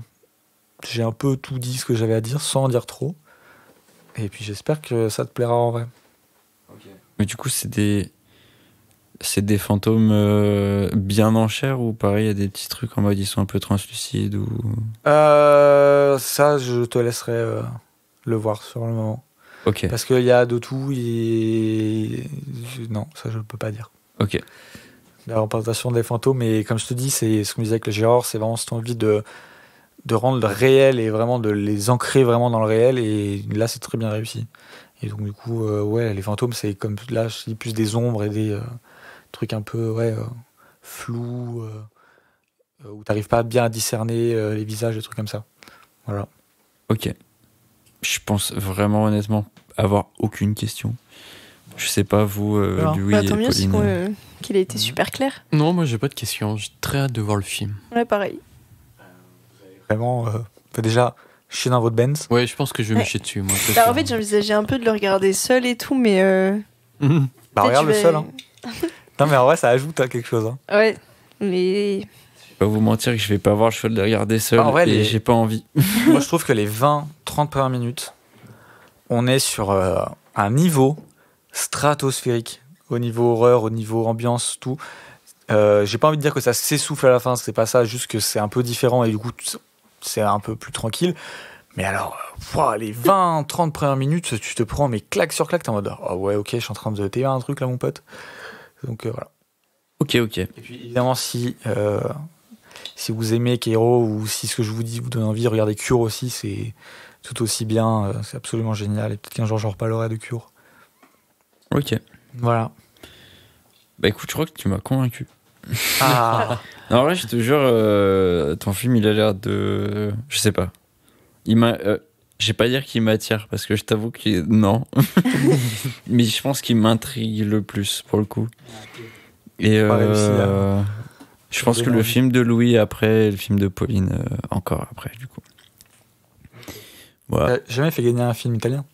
j'ai un peu tout dit ce que j'avais à dire sans en dire trop. Et puis j'espère que ça te plaira en vrai. Okay. Mais du coup, c'est des fantômes bien en chair, ou pareil, il y a des petits trucs en mode ils sont un peu translucides ou... Ça, je te laisserai le voir sur le moment. Ok. Parce qu'il y a de tout et... Non, ça je ne peux pas dire. Ok. La représentation des fantômes, et comme je te dis, c'est ce qu'on disait avec le J-horror, c'est vraiment cette envie de rendre le réel et vraiment de les ancrer vraiment dans le réel, et là c'est très bien réussi. Et donc du coup, les fantômes, c'est comme là, je dis plus des ombres et des trucs un peu flous, où t'arrives pas bien à discerner les visages, des trucs comme ça. Voilà. Ok. Je pense vraiment honnêtement avoir aucune question. Je sais pas vous, Louis et tant mieux, Pauline. qu'il a été super clair. Non, moi j'ai pas de questions. J'ai très hâte de voir le film. Ouais, pareil. Vraiment, déjà, chier dans votre Benz. Ouais, je pense que je vais me chier dessus. Moi, En fait, j'envisageais un peu de le regarder seul et tout, mais... Regarde le seul. Hein. Non, mais en vrai, ça ajoute à quelque chose. Hein. Ouais, mais... Je vais pas vous mentir que je vais pas avoir le choix de le regarder seul, en vrai, et j'ai pas envie. Moi, je trouve que les 20-30 premières minutes, on est sur un niveau stratosphérique. Au niveau horreur, au niveau ambiance, tout. J'ai pas envie de dire que ça s'essouffle à la fin, c'est pas ça, juste que c'est un peu différent et du coup, c'est un peu plus tranquille. Mais alors, les 20-30 premières minutes, tu te prends mais claque sur claque, t'es en mode « Ah ouais, ok, je suis en train de t'aider un truc là, mon pote. » Donc voilà. Ok. Et puis évidemment, si vous aimez Keiro, ou si ce que je vous dis vous donne envie, regardez Cure aussi, c'est tout aussi bien. C'est absolument génial. Et peut-être qu'un jour, j'en reparlerai de Cure. Ok. Voilà. Bah écoute, je crois que tu m'as convaincu. Ah. Non, en vrai, je te jure, ton film, il a l'air de... Je sais pas. Je vais pas dire qu'il m'attire, parce que je t'avoue que non. Mais je pense qu'il m'intrigue le plus, pour le coup. Et Pas réussi à- je pense que le film de Louis après, et le film de Pauline encore après, du coup. Voilà. T'as jamais fait gagner un film italien?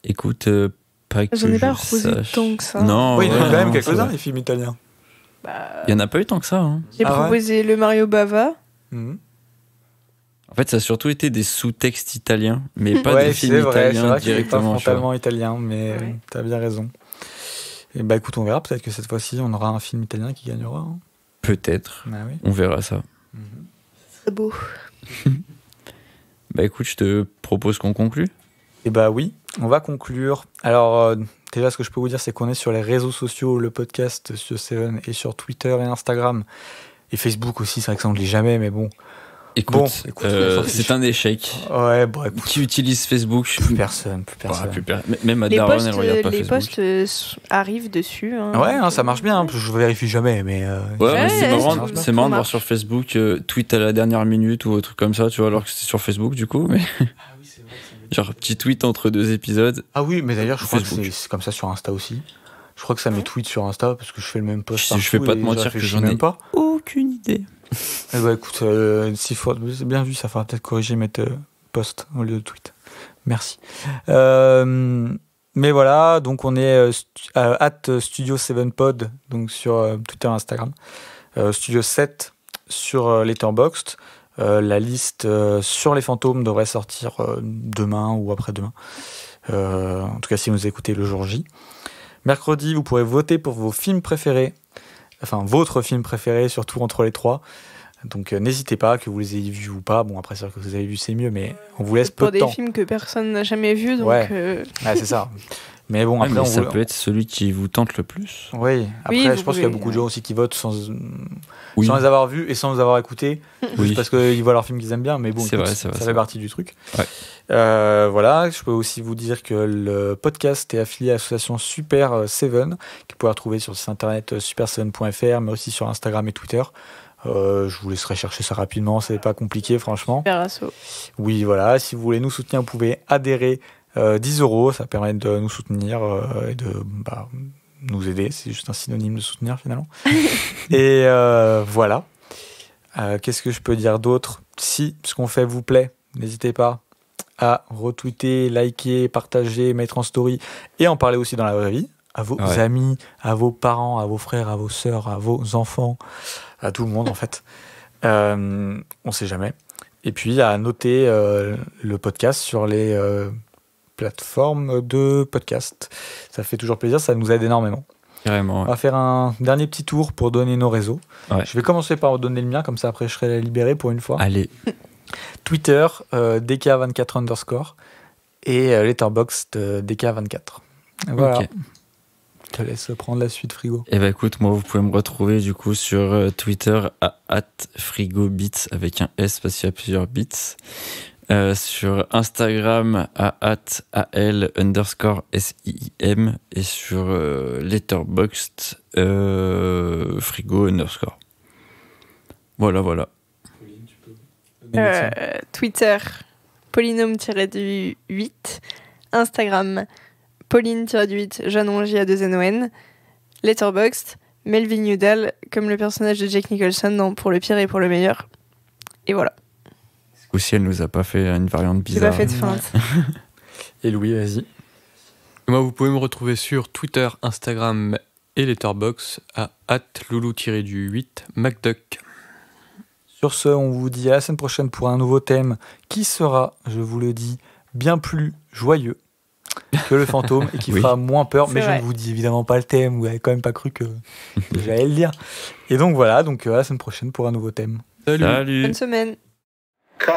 Écoute, pas que J'en ai je pas reposé sache. tant que ça. Non, Oui, il y en a ouais, quand même non, quelques-uns, c'est vrai. les films italiens. Bah, Il y en a pas eu tant que ça. Hein. j'ai Ah ouais proposé le Mario Bava. Mhm. En fait, ça a surtout été des sous-textes italiens, mais pas Ouais, des films c'est vrai italiens qu'il est pas directement. tu vois. frontalement italien, mais Ouais. t'as bien raison. Et bah écoute, on verra. Peut-être que cette fois-ci, on aura un film italien qui gagnera. Hein. Peut-être, Bah oui. on verra ça. C'est beau. Bah écoute, je te propose qu'on conclue. Et bah oui, on va conclure. Alors, déjà, ce que je peux vous dire, c'est qu'on est sur les réseaux sociaux, le podcast sur Seven et sur Twitter et Instagram. Et Facebook aussi, c'est vrai que ça on ne lit jamais, mais bon. Écoute, Bon, écoute, on s'en fiche. c'est un échec. Ouais, bon, écoute, Qui utilise Facebook plus personne. Ah, Même ma Les daronne, posts, elle regarde pas les Facebook. posts arrivent dessus. Hein, Ouais, hein, donc, ça marche bien, hein, parce que je vérifie jamais, mais... Ouais, mais c'est Ouais, marrant, ça marche c'est marrant de bien. voir sur Facebook tweet à la dernière minute ou un truc comme ça, tu vois, alors que c'est sur Facebook du coup, mais genre petit tweet entre deux épisodes. Ah oui, mais d'ailleurs, je crois que Facebook. c'est comme ça sur Insta aussi. Je crois que ça met tweet sur Insta, parce que je fais le même post. Je vais partout pas te et mentir que réfléchis j'en ai même pas. aucune idée. Eh bah écoute, s'il faut, c'est bien vu, ça fera peut-être corriger mettre post au lieu de tweet. Merci. Mais voilà, donc on est @studio7pod, donc sur Twitter et Instagram. Studio 7 sur Letterboxd. La liste sur les fantômes devrait sortir demain ou après-demain. En tout cas, si vous écoutez le jour J. Mercredi, vous pourrez voter pour vos films préférés. Enfin, votre film préféré, surtout entre les trois. Donc n'hésitez pas, que vous les ayez vus ou pas. Bon, après, c'est sûr que vous avez vu, c'est mieux, mais on vous laisse peu pour de des temps. films que personne n'a jamais vus, donc Ouais. Ouais, c'est ça. Mais bon, Ouais, après, mais on ça vous... peut être celui qui vous tente le plus. Oui, après, Oui, je vous pense qu'il y a pouvez, beaucoup de gens aussi qui votent sans Oui, les avoir vus et sans les avoir écoutés. Oui. Juste parce qu'ils voient leurs films qu'ils aiment bien. Mais bon, C'est écoute, vrai, c'est vrai, ça c'est fait vrai. partie du truc. Ouais. Voilà, je peux aussi vous dire que le podcast est affilié à l'association Super Seven, que vous pouvez retrouver sur le site internet super7.fr, mais aussi sur Instagram et Twitter. Je vous laisserai chercher ça rapidement, c'est pas compliqué franchement. super assaut. Oui, voilà, si vous voulez nous soutenir, vous pouvez adhérer 10 €, ça permet de nous soutenir et de nous aider, c'est juste un synonyme de soutenir finalement. Et voilà. Qu'est-ce que je peux dire d'autre? Si ce qu'on fait vous plaît, n'hésitez pas à retweeter, liker, partager, mettre en story et en parler aussi dans la vraie vie, à vos Ouais. amis, à vos parents, à vos frères, à vos sœurs, à vos enfants, à tout le monde en fait. On sait jamais. Et puis à noter le podcast sur les plateformes de podcast. Ça fait toujours plaisir, ça nous aide énormément. carrément. On va faire un dernier petit tour pour donner nos réseaux. Ouais. Je vais commencer par donner le mien, comme ça après je serai libéré pour une fois. Allez, Twitter, DK24_ et Letterboxd, DK24. Voilà. ok. Je te laisse prendre la suite, Frigo. Eh ben écoute, moi vous pouvez me retrouver du coup sur Twitter à @frigobits avec un S parce qu'il y a plusieurs bits. Sur Instagram à @al_SIM et sur Letterboxd frigo_. Voilà. Twitter, Polynôme-8. Instagram, Pauline-8, Janon J-A-2-N-O-N. Letterboxd, Melvin Udall, comme le personnage de Jack Nicholson dans Pour le pire et pour le meilleur. Et voilà. Ou si elle nous a pas fait une variante J'ai pas bizarre. fait de feinte. Et Louis, vas-y. Moi, vous pouvez me retrouver sur Twitter, Instagram et Letterboxd à @loulou-8 MacDuck. Sur ce, on vous dit à la semaine prochaine pour un nouveau thème qui sera, je vous le dis, bien plus joyeux que le fantôme et qui Oui. fera moins peur. C'est Mais je vrai. ne vous dis évidemment pas le thème, vous n'avez quand même pas cru que j'allais le dire. Et donc voilà, donc à la semaine prochaine pour un nouveau thème. Salut. Salut. Bonne semaine. Cut.